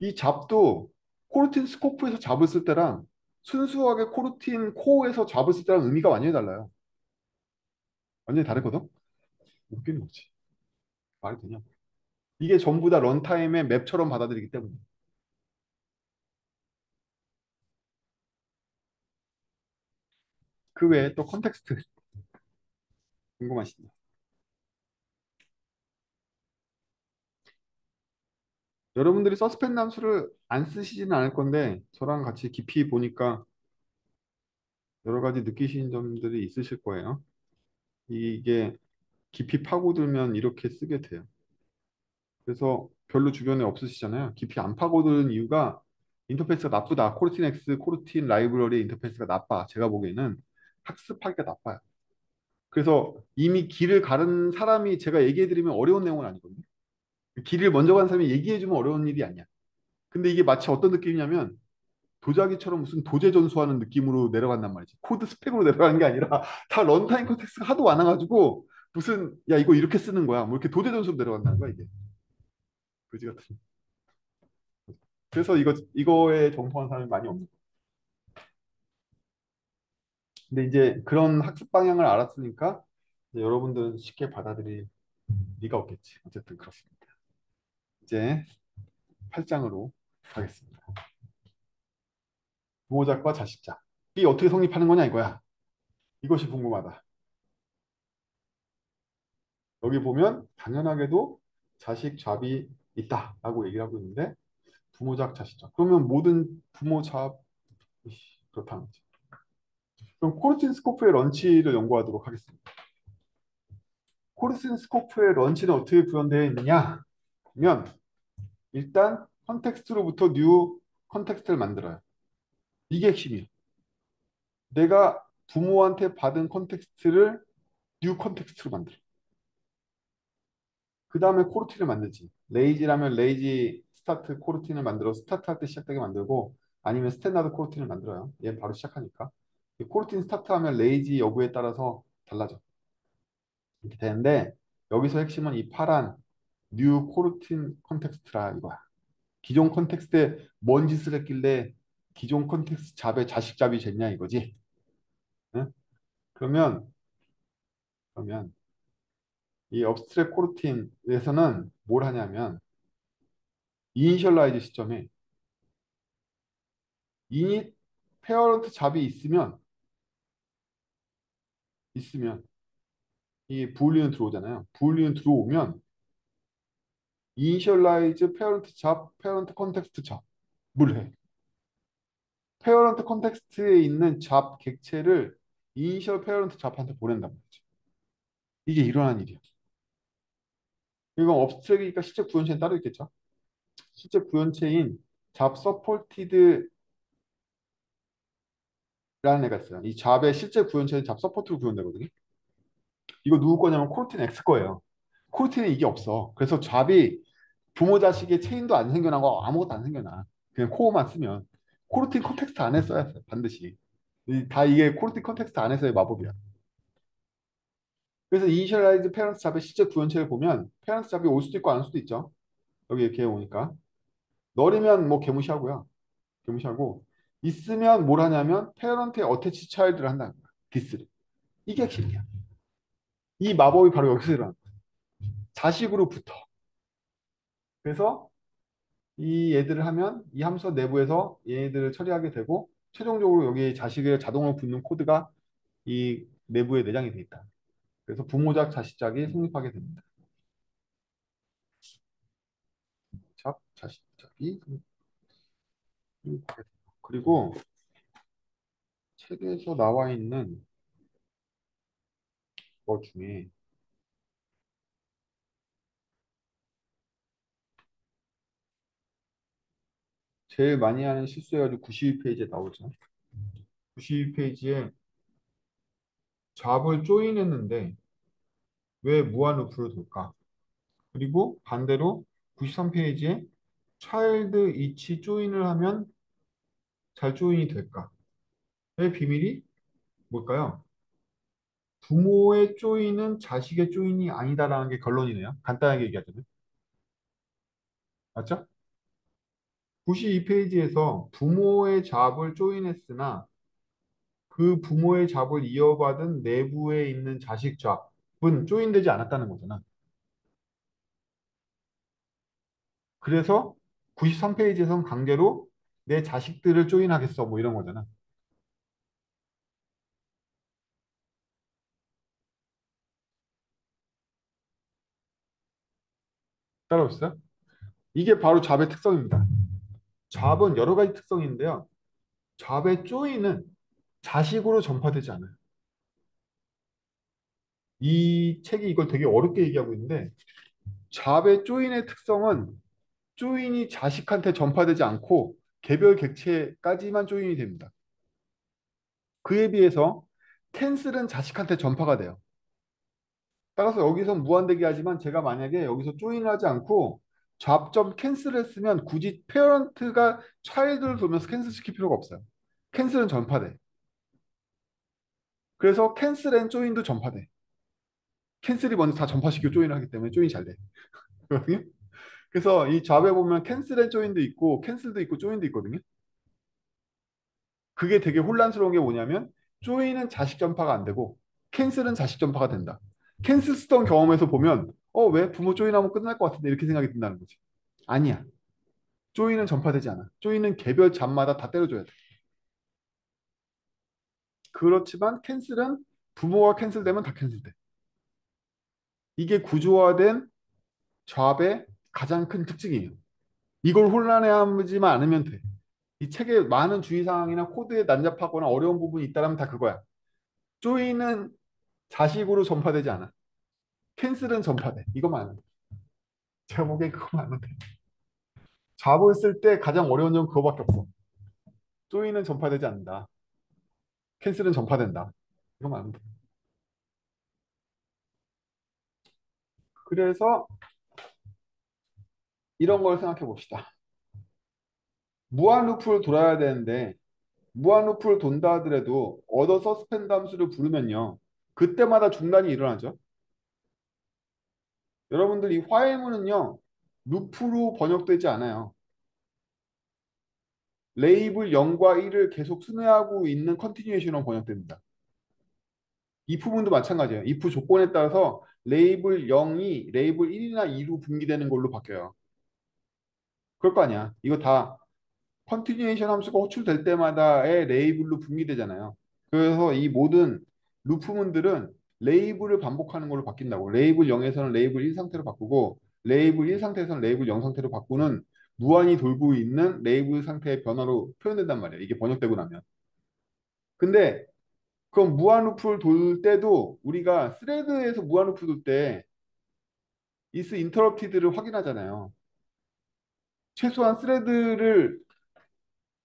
이 잡도 코르틴 스코프에서 잡을 쓸 때랑 순수하게 코르틴 코어에서 잡을 쓸 때랑 의미가 완전히 달라요. 완전히 다르거든. 웃기는 거지. 말이 되냐? 이게 전부 다 런타임의 맵처럼 받아들이기 때문에. 그 외에 또 컨텍스트 궁금하시죠? 여러분들이 서스펜 함수를 안 쓰시지는 않을 건데 저랑 같이 깊이 보니까 여러 가지 느끼시는 점들이 있으실 거예요. 이게 깊이 파고들면 이렇게 쓰게 돼요. 그래서 별로 주변에 없으시잖아요. 깊이 안 파고드는 이유가 인터페이스가 나쁘다. 코르틴 X, 코르틴 라이브러리 인터페이스가 나빠. 제가 보기에는 학습하기가 나빠요. 그래서 이미 길을 가른 사람이 제가 얘기해드리면 어려운 내용은 아니거든요. 길을 먼저 간 사람이 얘기해주면 어려운 일이 아니야. 근데 이게 마치 어떤 느낌이냐면 도자기처럼 무슨 도제 전수하는 느낌으로 내려간단 말이지. 코드 스펙으로 내려가는 게 아니라 다 런타임 컨텍스트가 하도 많아가지고 무슨 야 이거 이렇게 쓰는 거야. 뭐 이렇게 도제 전수로 내려간다는 거야 이게. 그지 같은. 그래서 이거에 정통한 사람이 많이 없는 거야. 근데 이제 그런 학습 방향을 알았으니까 이제 여러분들은 쉽게 받아들일 리가 없겠지. 어쨌든 그렇습니다. 이제 8장으로 가겠습니다. 부모작과 자식작. 이게 어떻게 성립하는 거냐 이거야. 이것이 궁금하다. 여기 보면 당연하게도 자식 잡이 있다라고 얘기를 하고 있는데 부모작 자식작. 그러면 모든 부모잡 그렇다는 거지. 그럼 코르틴 스코프의 런치를 연구하도록 하겠습니다. 코르틴 스코프의 런치는 어떻게 구현되어 있느냐? 하면 일단 컨텍스트로부터 뉴 컨텍스트를 만들어요. 이게 핵심이에요. 내가 부모한테 받은 컨텍스트를 뉴 컨텍스트로 만들어. 그 다음에 코르틴을 만들지. 레이지라면 레이지 스타트 코르틴을 만들어 스타트할 때 시작되게 만들고 아니면 스탠다드 코르틴을 만들어요. 얘 바로 시작하니까. 이 코르틴 스타트하면 레이지 여부에 따라서 달라져. 이렇게 되는데 여기서 핵심은 이 파란 뉴 코르틴 컨텍스트라 이거야. 기존 컨텍스트에 뭔 짓을 했길래 기존 컨텍스트 잡에 자식 잡이 됐냐 이거지. 응? 그러면 그러면 이 업스트랙 코르틴에서는 뭘 하냐면 이니셜라이즈 시점에 이닛 페어런트 잡이 있으면 이 불리는 들어오잖아요. 불리는 들어오면 이니셜라이즈 페어런트 잡 페어런트 컨텍스트 잡을 해. 페어런트 컨텍스트에 있는 잡 객체를 이니셜 페어런트 잡한테 보낸단 말이지. 이게 일어난 일이야. 이건 업스트랙이니까 실제 구현체는 따로 있겠죠. 실제 구현체인 잡 서포티드라는 애가 있어요. 이 잡의 실제 구현체는 잡 서포트로 구현되거든요. 이거 누구 거냐면 코르틴 X 거예요. 코르틴에 이게 없어. 그래서 잡이 부모 자식의 체인도 안 생겨나고 아무것도 안 생겨나. 그냥 코어만 쓰면. 코르틴 컨텍스트 안에 써야 돼. 반드시. 다 이게 코르틴 컨텍스트 안에서의 마법이야. 그래서 이니셜라이즈 페런트 잡의 실제 구현체를 보면 페런트 잡이 올 수도 있고 안 올 수도 있죠. 여기 이렇게 오니까. 널이면 뭐 개무시하고요. 개무시하고 있으면 뭘 하냐면 페런트의 어태치 차일드를 한다는 거야. 디스를. 이게 핵심이야. 이 마법이 바로 여기서 일어나. 자식으로 붙어. 그래서 이 얘들을 하면 이 함수 내부에서 얘들을 처리하게 되고 최종적으로 여기 자식을 자동으로 붙는 코드가 이 내부에 내장이 돼 있다. 그래서 부모작 자식작이 성립하게 됩니다. 자식작이 성립하게 됩니다. 그리고 책에서 나와 있는 것 중에 제일 많이 하는 실수해가지고 92페이지에 나오죠. 92페이지에 잡을 조인했는데 왜 무한 루프를 돌까? 그리고 반대로 93페이지에 차일드 이치 조인을 하면 잘 조인이 될까? 의 비밀이 뭘까요? 부모의 조인은 자식의 조인이 아니다라는 게 결론이네요. 간단하게 얘기하자면. 맞죠? 92페이지에서 부모의 잡을 조인했으나 그 부모의 잡을 이어받은 내부에 있는 자식 잡은 조인되지 않았다는 거잖아. 그래서 93페이지에선 강제로 내 자식들을 조인하겠어 뭐 이런 거잖아. 따라오셨어요? 이게 바로 잡의 특성입니다. 잡은 여러 가지 특성인데요. 잡의 조인은 자식으로 전파되지 않아요. 이 책이 이걸 되게 어렵게 얘기하고 있는데 잡의 조인의 특성은 조인이 자식한테 전파되지 않고 개별 객체까지만 조인이 됩니다. 그에 비해서 캔슬은 자식한테 전파가 돼요. 따라서 여기서 무한대기 하지만 제가 만약에 여기서 조인을 하지 않고 잡점 캔슬을 했으면 굳이 페어런트가 차일드를 돌면서 캔슬 시킬 필요가 없어요. 캔슬은 전파돼. 그래서 캔슬 앤 조인도 전파돼. 캔슬이 먼저 다 전파시키고 조인을 하기 때문에 조인이 잘 돼. 그렇거든요. 그래서 이 잡에 보면 캔슬 앤 조인도 있고 캔슬도 있고 조인도 있거든요. 그게 되게 혼란스러운 게 뭐냐면 조인은 자식 전파가 안 되고 캔슬은 자식 전파가 된다. 캔슬 쓰던 경험에서 보면 왜 부모 조인하면 끝날 것 같은데 이렇게 생각이 든다는 거지. 아니야. 조인은 전파되지 않아. 조인은 개별 잡마다 다 때려줘야 돼. 그렇지만 캔슬은 부모가 캔슬되면 다 캔슬돼. 이게 구조화된 잡의 가장 큰 특징이에요. 이걸 혼란해하지만 않으면 돼. 이 책에 많은 주의사항이나 코드에 난잡하거나 어려운 부분이 있다면 다 그거야. 조인은 자식으로 전파되지 않아. 캔슬은 전파돼. 이거만 알면 돼. 제가 보기엔 그거만 알면 돼. 잡을 쓸 때 가장 어려운 점은 그거밖에 없어. 조인은 전파되지 않는다. 캔슬은 전파된다. 이거만 알면 돼. 그래서 이런 걸 생각해 봅시다. 무한 루프를 돌아야 되는데 무한 루프를 돈다 하더라도 얻어 서스펜드 함수를 부르면요. 그때마다 중단이 일어나죠. 여러분들 이 화해문은요, 루프로 번역되지 않아요. 레이블 0과 1을 계속 순회하고 있는 컨티뉴에이션으로 번역됩니다. if 문도 마찬가지예요. if 조건에 따라서 레이블 0이 레이블 1이나 2로 분기되는 걸로 바뀌어요. 그럴 거 아니야. 이거 다 컨티뉴에이션 함수가 호출될 때마다의 레이블로 분기되잖아요. 그래서 이 모든 루프문들은 레이블을 반복하는 걸로 바뀐다고. 레이블 0에서는 레이블 1 상태로 바꾸고 레이블 1 상태에서는 레이블 0 상태로 바꾸는 무한히 돌고 있는 레이블 상태의 변화로 표현된단 말이에요. 이게 번역되고 나면. 근데 그럼 무한 루프를 돌 때도 우리가 스레드에서 무한 루프 돌 때 is interrupted를 확인하잖아요. 최소한 스레드를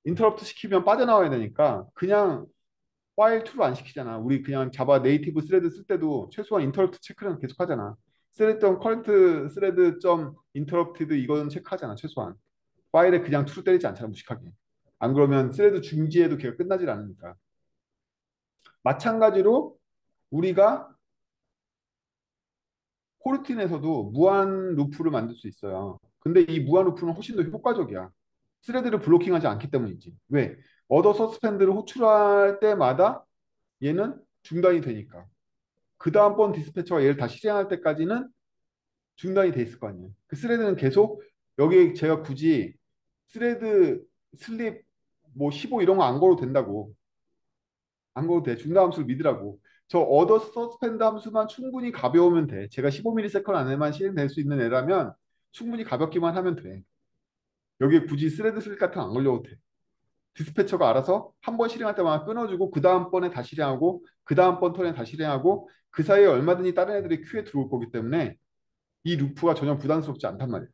인터럽트 시키면 빠져나와야 되니까 그냥 파일 2로 안 시키잖아. 우리 그냥 자바 네이티브 스레드 쓸 때도 최소한 인터럽트 체크는 계속 하잖아. 스레드 커런트 스레드 점 인터럽티드 이거는 체크하잖아. 최소한. 파일에 그냥 2로 때리지 않잖아. 무식하게. 안 그러면 스레드 중지해도 걔가 끝나질 않으니까. 마찬가지로 우리가 코르틴에서도 무한 루프를 만들 수 있어요. 근데 이 무한 루프는 훨씬 더 효과적이야. 스레드를 블로킹하지 않기 때문이지. 왜? 어더 서스펜드를 호출할 때마다 얘는 중단이 되니까. 그 다음번 디스패처가 얘를 다시 실행할 때까지는 중단이 돼 있을 거 아니에요. 그 스레드는 계속 여기 제가 굳이 스레드 슬립 뭐 15 이런 거 안 걸어도 된다고. 안 걸어도 돼. 중단 함수를 믿으라고. 저 어더 서스펜드 함수만 충분히 가벼우면 돼. 제가 15ms 안에만 실행될 수 있는 애라면 충분히 가볍기만 하면 돼. 여기에 굳이 스레드 슬립 같은 거 안 걸려도 돼. 디스패처가 알아서 한 번 실행할 때마다 끊어주고 그 다음번에 다시 실행하고 그 다음번 턴에 다시 실행하고 그 사이에 얼마든지 다른 애들이 큐에 들어올 거기 때문에 이 루프가 전혀 부담스럽지 않단 말이에요.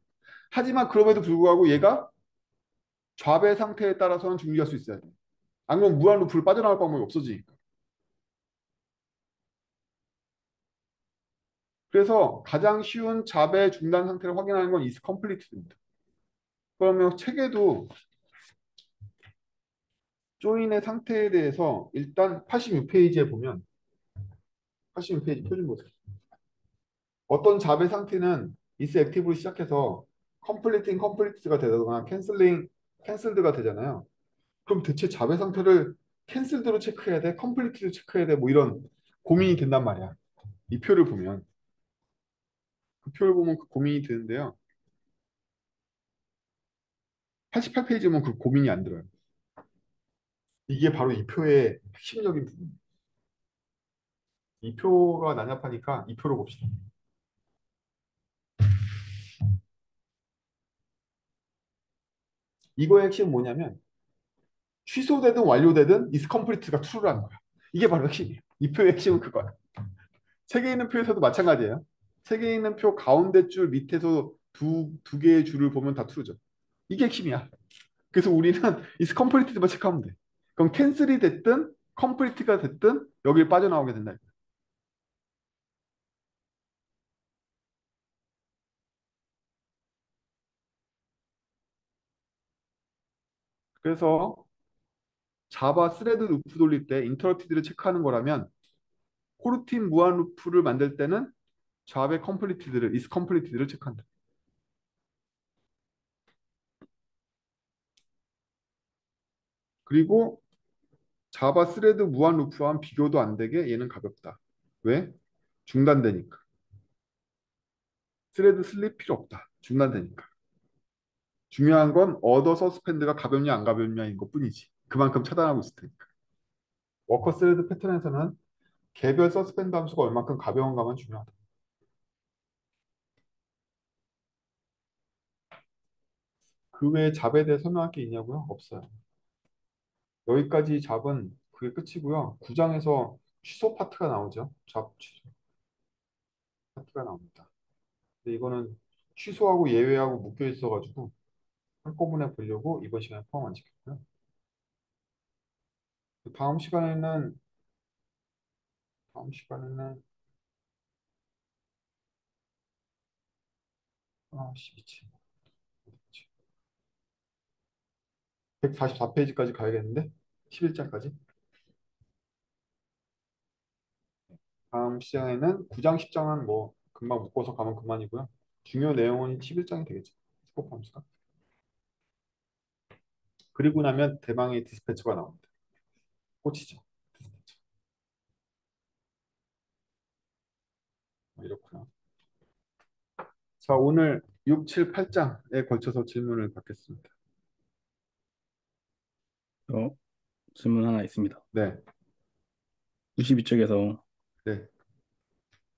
하지만 그럼에도 불구하고 얘가 좌배 상태에 따라서는 중지할 수 있어야 돼. 안 그러면 무한 루프를 빠져나갈 방법이 없어지니까. 그래서 가장 쉬운 좌배 중단 상태를 확인하는 건 is completed입니다. 그러면 책에도 조인의 상태에 대해서 일단 86페이지에 보면 86페이지 표준 보세요. 어떤 잡의 상태는 is active로 시작해서 completing completed가 되거나 canceling cancelled가 되잖아요. 그럼 대체 잡의 상태를 cancelled로 체크해야 돼? completed로 체크해야 돼? 뭐 이런 고민이 된단 말이야. 이 표를 보면 그 표를 보면 그 고민이 되는데요. 88페이지 보면 그 고민이 안 들어요. 이게 바로 이 표의 핵심적인 부분이에요. 이 표가 난잡하니까 이 표를 봅시다. 이거의 핵심은 뭐냐면 취소되든 완료되든 is complete가 true라는 거야. 이게 바로 핵심이에요. 이 표의 핵심은 그거야. 책에 있는 표에서도 마찬가지예요. 책에 있는 표 가운데 줄 밑에서 두 개의 줄을 보면 다 true죠. 이게 핵심이야. 그래서 우리는 is completed만 체크하면 돼. 그럼 캔슬이 됐든 complete가 됐든 여길 빠져나오게 된다. 그래서 자바 스레드 루프 돌릴 때 인터럽티드를 체크하는 거라면 코르틴 무한 루프를 만들 때는 자바의 completed를 is completed를 체크한다. 그리고 자바 스레드 무한 루프와는 비교도 안 되게 얘는 가볍다. 왜? 중단되니까. 스레드 슬립 필요 없다. 중단되니까. 중요한 건 어더 서스펜드가 가볍냐 안 가볍냐인 것뿐이지. 그만큼 차단하고 있을 테니까. 워커 스레드 패턴에서는 개별 서스펜드 함수가 얼마큼 가벼운가만 중요하다. 그 외에 잡에 대해 설명할 게 있냐고요? 없어요. 여기까지 잡은 그게 끝이고요. 9장에서 취소 파트가 나오죠. 잡 취소 파트가 나옵니다. 근데 이거는 취소하고 예외하고 묶여 있어가지고 한꺼번에 보려고 이번 시간에 포함 안 시켰고요. 다음 시간에는 다음 시간에는 미친 144페이지까지 가야겠는데 11장까지. 다음 시간에는 9장 10장은 뭐 금방 묶어서 가면 그만이고요. 중요 내용은 11장이 되겠죠. 스코프 함수가. 그리고 나면 대망의 디스패처가 나옵니다. 꽃이죠. 디스패처. 이렇구나. 자, 오늘 6, 7, 8장에 걸쳐서 질문을 받겠습니다. 질문 하나 있습니다. 네, 92쪽에서 네,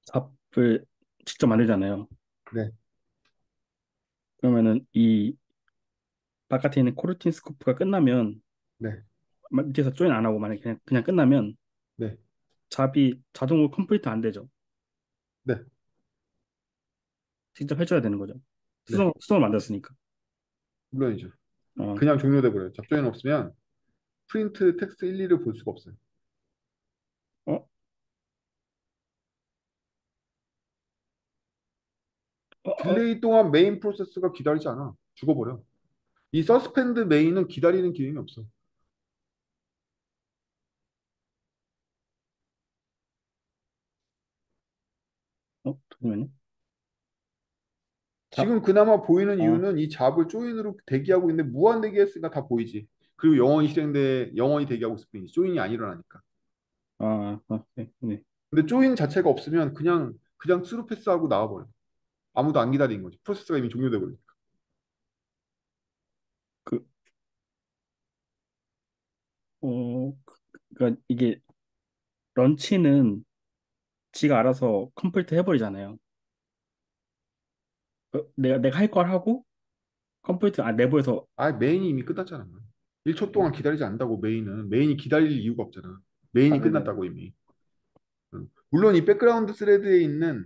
잡을 직접 만들잖아요. 네, 그러면은 이 바깥에 있는 코르틴 스코프가 끝나면 네, 밑에서 조인 안 하고 만약에 그냥 끝나면 네, 잡이 자동으로 컴플리트 안 되죠. 네, 직접 해줘야 되는 거죠. 네. 수동을 만들었으니까. 물론이죠. 어, 그냥 종료돼 버려요. 접종이 없으면 프린트 텍스트 1, 2를 볼 수가 없어요. 어, 딜레이 동안 메인 프로세스가 기다리지 않아. 죽어버려. 이 서스펜드 메인은 기다리는 기능이 없어. 잠시만요. 잡, 지금 그나마 보이는 어, 이유는 이 잡을 조인으로 대기하고 있는데 무한 대기했으니까 다 보이지. 그리고 영원히 대기하고 있을 뿐이지. 조인이 안 일어나니까. 네, 네. 근데 조인 자체가 없으면 그냥 스루 패스하고 나와버려. 아무도 안 기다리는 거지. 프로세스가 이미 종료돼 버려. 그, 그러니까 이게 런치는 지가 알아서 컴플리트 해버리잖아요. 내가 할 걸 하고 컴플리트 내부에서 메인이 이미 끝났잖아. 1초 동안 기다리지 않는다고 메인이 기다릴 이유가 없잖아. 메인이 네네. 끝났다고 이미. 물론 이 백그라운드 스레드에 있는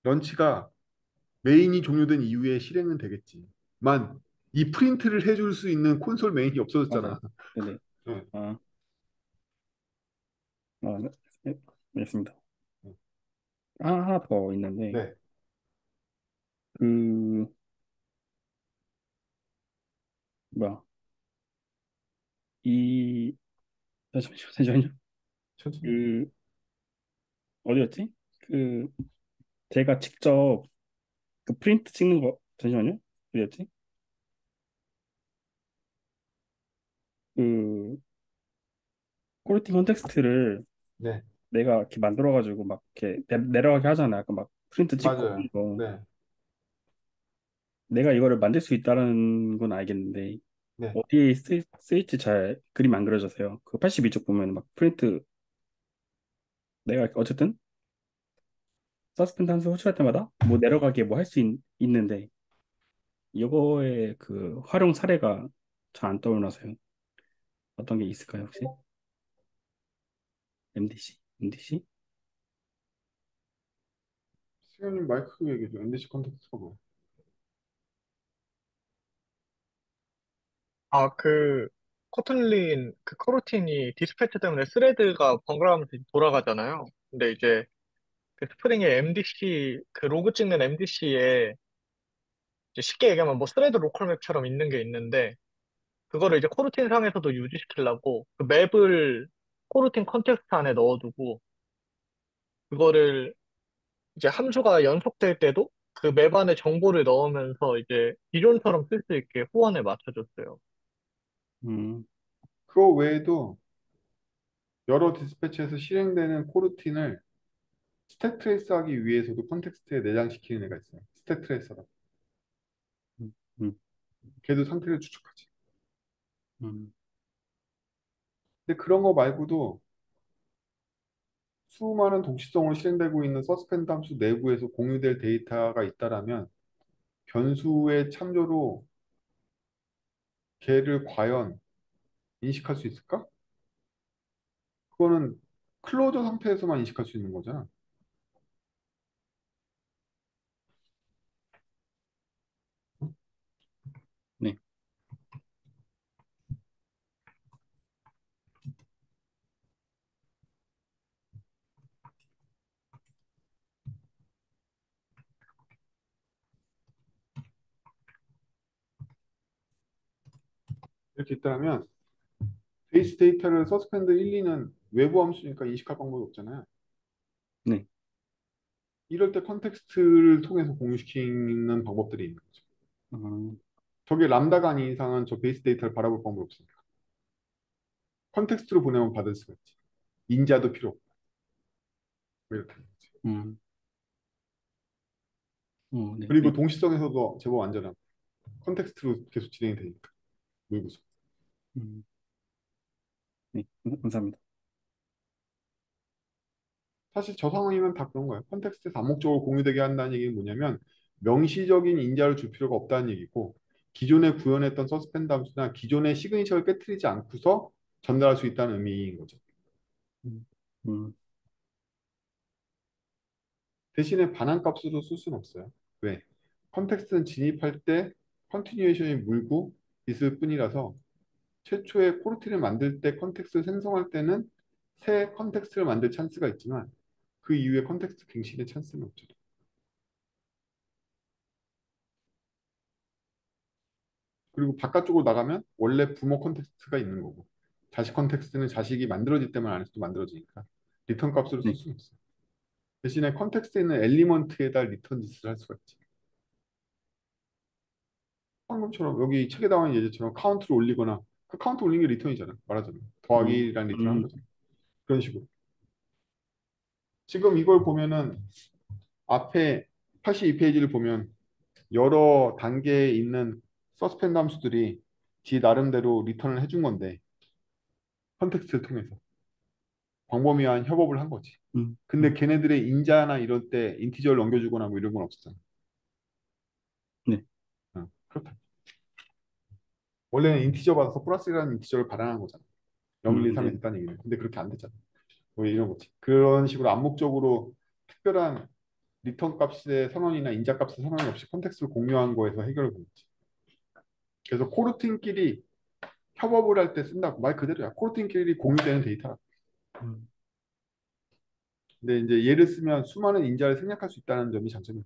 런치가 메인이 종료된 이후에 실행은 되겠지만 이 프린트를 해줄 수 있는 콘솔 메인이 맞아요. 없어졌잖아. 네네. 네. 아, 네, 네, 알겠습니다. 하나 더 있는데, 네. 그, 뭐야, 이, 잠시만요. 천천히. 그, 어디였지? 그, 제가 직접 그 프린트 찍는 거, 잠시만요. 어디였지? 그, 코르팅 컨텍스트를 네. 내가 이렇게 만들어가지고 막 이렇게 내려가게 하잖아. 아까 막 프린트 찍고 맞아요. 이런 거. 네. 내가 이거를 만들 수 있다는 건 알겠는데, 네. 어디에 쓰일지 잘 그림 안 그려져서요. 그 82쪽 보면 막 프린트, 내가 어쨌든 서스펜드 함수 호출할 때마다 뭐 내려가게 뭐 할 수 있는데, 이거의 그 활용 사례가 잘 안 떠올라서요. 어떤 게 있을까요, 혹시? MDC? MDC? 수현님 마이크 끄고 얘기해줘. NDC 컨텍스트가 뭐야? 아, 코틀린, 코르틴이 디스패치 때문에 스레드가 번갈아가면서 돌아가잖아요. 근데 이제 그 스프링의 MDC, 그 로그 찍는 MDC에 쉽게 얘기하면 뭐 스레드 로컬 맵처럼 있는 게 있는데, 그거를 이제 코르틴 상에서도 유지시키려고 그 맵을 코르틴 컨텍스트 안에 넣어두고, 그거를 이제 함수가 연속될 때도 그 맵 안에 정보를 넣으면서 이제 기존처럼 쓸 수 있게 호환을 맞춰줬어요. 음, 그거 외에도 여러 디스패치에서 실행되는 코르틴을 스택 트레이스 하기 위해서도 컨텍스트에 내장시키는 애가 있어요. 스택 트레이서라. 음, 음, 걔도 상태를 추적하지. 음, 근데 그런 거 말고도 수많은 동시성으로 실행되고 있는 서스펜드 함수 내부에서 공유될 데이터가 있다라면 변수의 참조로 걔를 과연 인식할 수 있을까? 그거는 클로저 상태에서만 인식할 수 있는 거잖아. 네. 이렇게 있다면 베이스 데이터를 서스펜드 1, 2는 외부 함수니까 인식할 방법이 없잖아요. 네. 이럴 때 컨텍스트를 통해서 공유시키는 방법들이 있는 거죠. 음, 저게 람다가 아닌 이상은 저 베이스 데이터를 바라볼 방법이 없으니까. 컨텍스트로 보내면 받을 수가 있지. 인자도 필요 없고. 뭐 이렇게. 음, 네, 그리고 네, 동시성에서도 제법 안전하고. 컨텍스트로 계속 진행이 되니까. 물구조. 음, 네, 감사합니다. 사실 저 상황이면 다 그런 거예요. 컨텍스트에서 암묵적으로 공유되게 한다는 얘기는 뭐냐면 명시적인 인자를 줄 필요가 없다는 얘기고 기존에 구현했던 서스펜드 함수나 기존의 시그니처를 깨트리지 않고서 전달할 수 있다는 의미인 거죠. 음, 음, 대신에 반환값으로 쓸 수는 없어요. 왜? 컨텍스트는 진입할 때 컨티뉴에이션이 물고 있을 뿐이라서 최초에 코르티를 만들 때 컨텍스트를 생성할 때는 새 컨텍스트를 만들 찬스가 있지만 그 이후에 컨텍스트 갱신의 찬스는 없죠. 그리고 바깥쪽으로 나가면 원래 부모 컨텍스트가 있는 거고 자식 컨텍스트는 자식이 만들어질 때만 안에서도 만들어지니까 리턴 값으로 쓸 네, 수는 없어요. 대신에 컨텍스트에 있는 엘리먼트에다 리턴 짓을 할 수가 있지. 방금처럼 여기 책에 나온 예제처럼 카운트를 올리거나 그 카운트 올린 게 리턴이잖아. 말하자면 음, 더하기란 리턴 한 음, 거잖아. 그런 식으로. 지금 이걸 보면은 앞에 82페이지를 보면 여러 단계에 있는 서스펜드 함수들이 지 나름대로 리턴을 해준 건데 컨텍스트를 통해서 광범위한 협업을 한 거지. 음, 근데 음, 걔네들의 인자나 이럴 때 인티저를 넘겨주거나 뭐 이런 건 없었잖아. 네, 그렇다. 원래는 인티저 받아서 플러스라는 인티저를 발행한 거잖아. 0, 1, 2, 3이 네, 됐다는 얘기는. 근데 그렇게 안 됐잖아. 뭐 이런 거지. 그런 식으로 암묵적으로 특별한 리턴 값의 선언이나 인자 값의 선언이 없이 컨텍스트를 공유한 거에서 해결을 보겠지. 그래서 코르틴끼리 협업을 할 때 쓴다고 말 그대로야. 코르틴끼리 공유되는 데이터라. 음, 근데 이제 얘를 쓰면 수많은 인자를 생략할 수 있다는 점이 장점이야.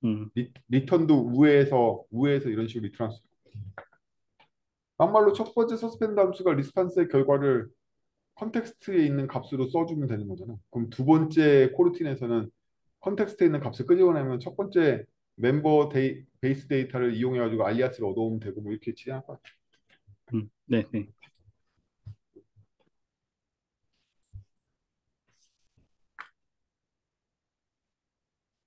음, 리턴도 우회해서 이런 식으로 리턴할 수 있고. 막말로 첫 번째 서스펜드 함수가 리스판스의 결과를 컨텍스트에 있는 값으로 써주면 되는 거잖아. 그럼 두 번째 코르틴에서는 컨텍스트에 있는 값을 끄집어내면 첫 번째 베이스 데이터를 이용해가지고 알리아스를 얻어오면 되고 뭐 이렇게 진행할 것 같아. 네, 네.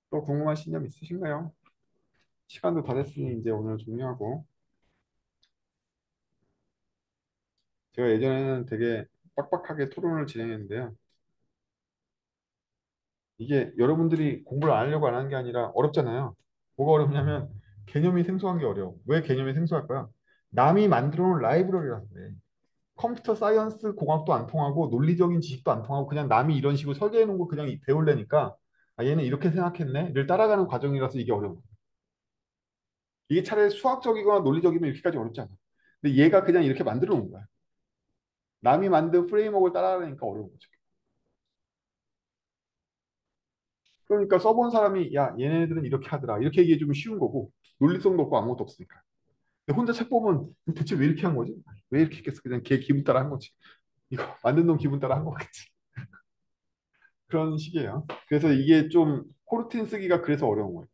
또 궁금하신 점 있으신가요? 시간도 다 됐으니 이제 오늘 종료하고 제가 예전에는 되게 빡빡하게 토론을 진행했는데요. 이게 여러분들이 공부를 안 하려고 안 하는 게 아니라 어렵잖아요. 뭐가 어렵냐면 개념이 생소한 게 어려워. 왜 개념이 생소할까요? 남이 만들어 놓은 라이브러리라서 그래. 컴퓨터 사이언스 공학도 안 통하고 논리적인 지식도 안 통하고 그냥 남이 이런 식으로 설계해 놓은 거 그냥 배우려니까 아 얘는 이렇게 생각했네를 따라가는 과정이라서 이게 어려워. 이게 차라리 수학적이거나 논리적이면 이렇게까지 어렵지 않아. 근데 얘가 그냥 이렇게 만들어 놓은 거야. 남이 만든 프레임워크를 따라가니까 어려운 거죠. 그러니까 써본 사람이 야 얘네들은 이렇게 하더라 이렇게 얘기해 주면 쉬운 거고 논리성도 없고 아무것도 없으니까. 근데 혼자 책 보면 대체 왜 이렇게 한 거지? 왜 이렇게 했겠어? 그냥 걔 기분 따라 한 거지. 이거 만든 놈 기분 따라 한 거겠지. 그런 식이에요. 그래서 이게 좀 코르틴 쓰기가 그래서 어려운 거예요.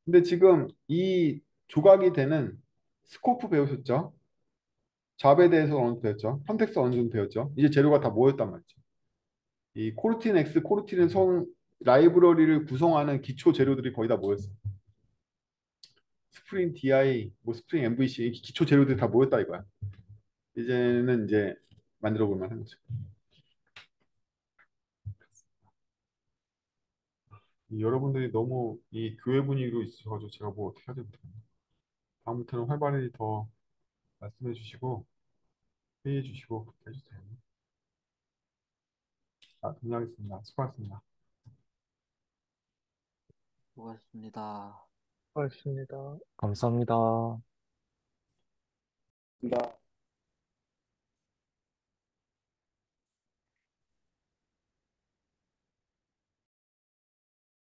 근데 지금 이 조각이 되는 스코프 배우셨죠? 잡에 대해서 어느 정도 배웠죠? 컨텍스트 어느 정도 배웠죠? 이제 재료가 다 모였단 말이죠. 이 코르틴 X, 코르틴의 성 라이브러리를 구성하는 기초 재료들이 거의 다 모였어요. 스프링 DI, 뭐 스프링 MVC 이 기초 재료들이 다 모였다 이거야. 이제는 이제 만들어 볼 만한 거죠. 여러분들이 너무 이 교회 분위기로 있어가지고 제가 뭐 어떻게 해야 될지 다음부터는 활발히 더 말씀해 주시고 회의해 주시고 그렇게 해주세요. 자, 정리하겠습니다. 수고하셨습니다. 수고하셨습니다. 고맙습니다. 감사합니다.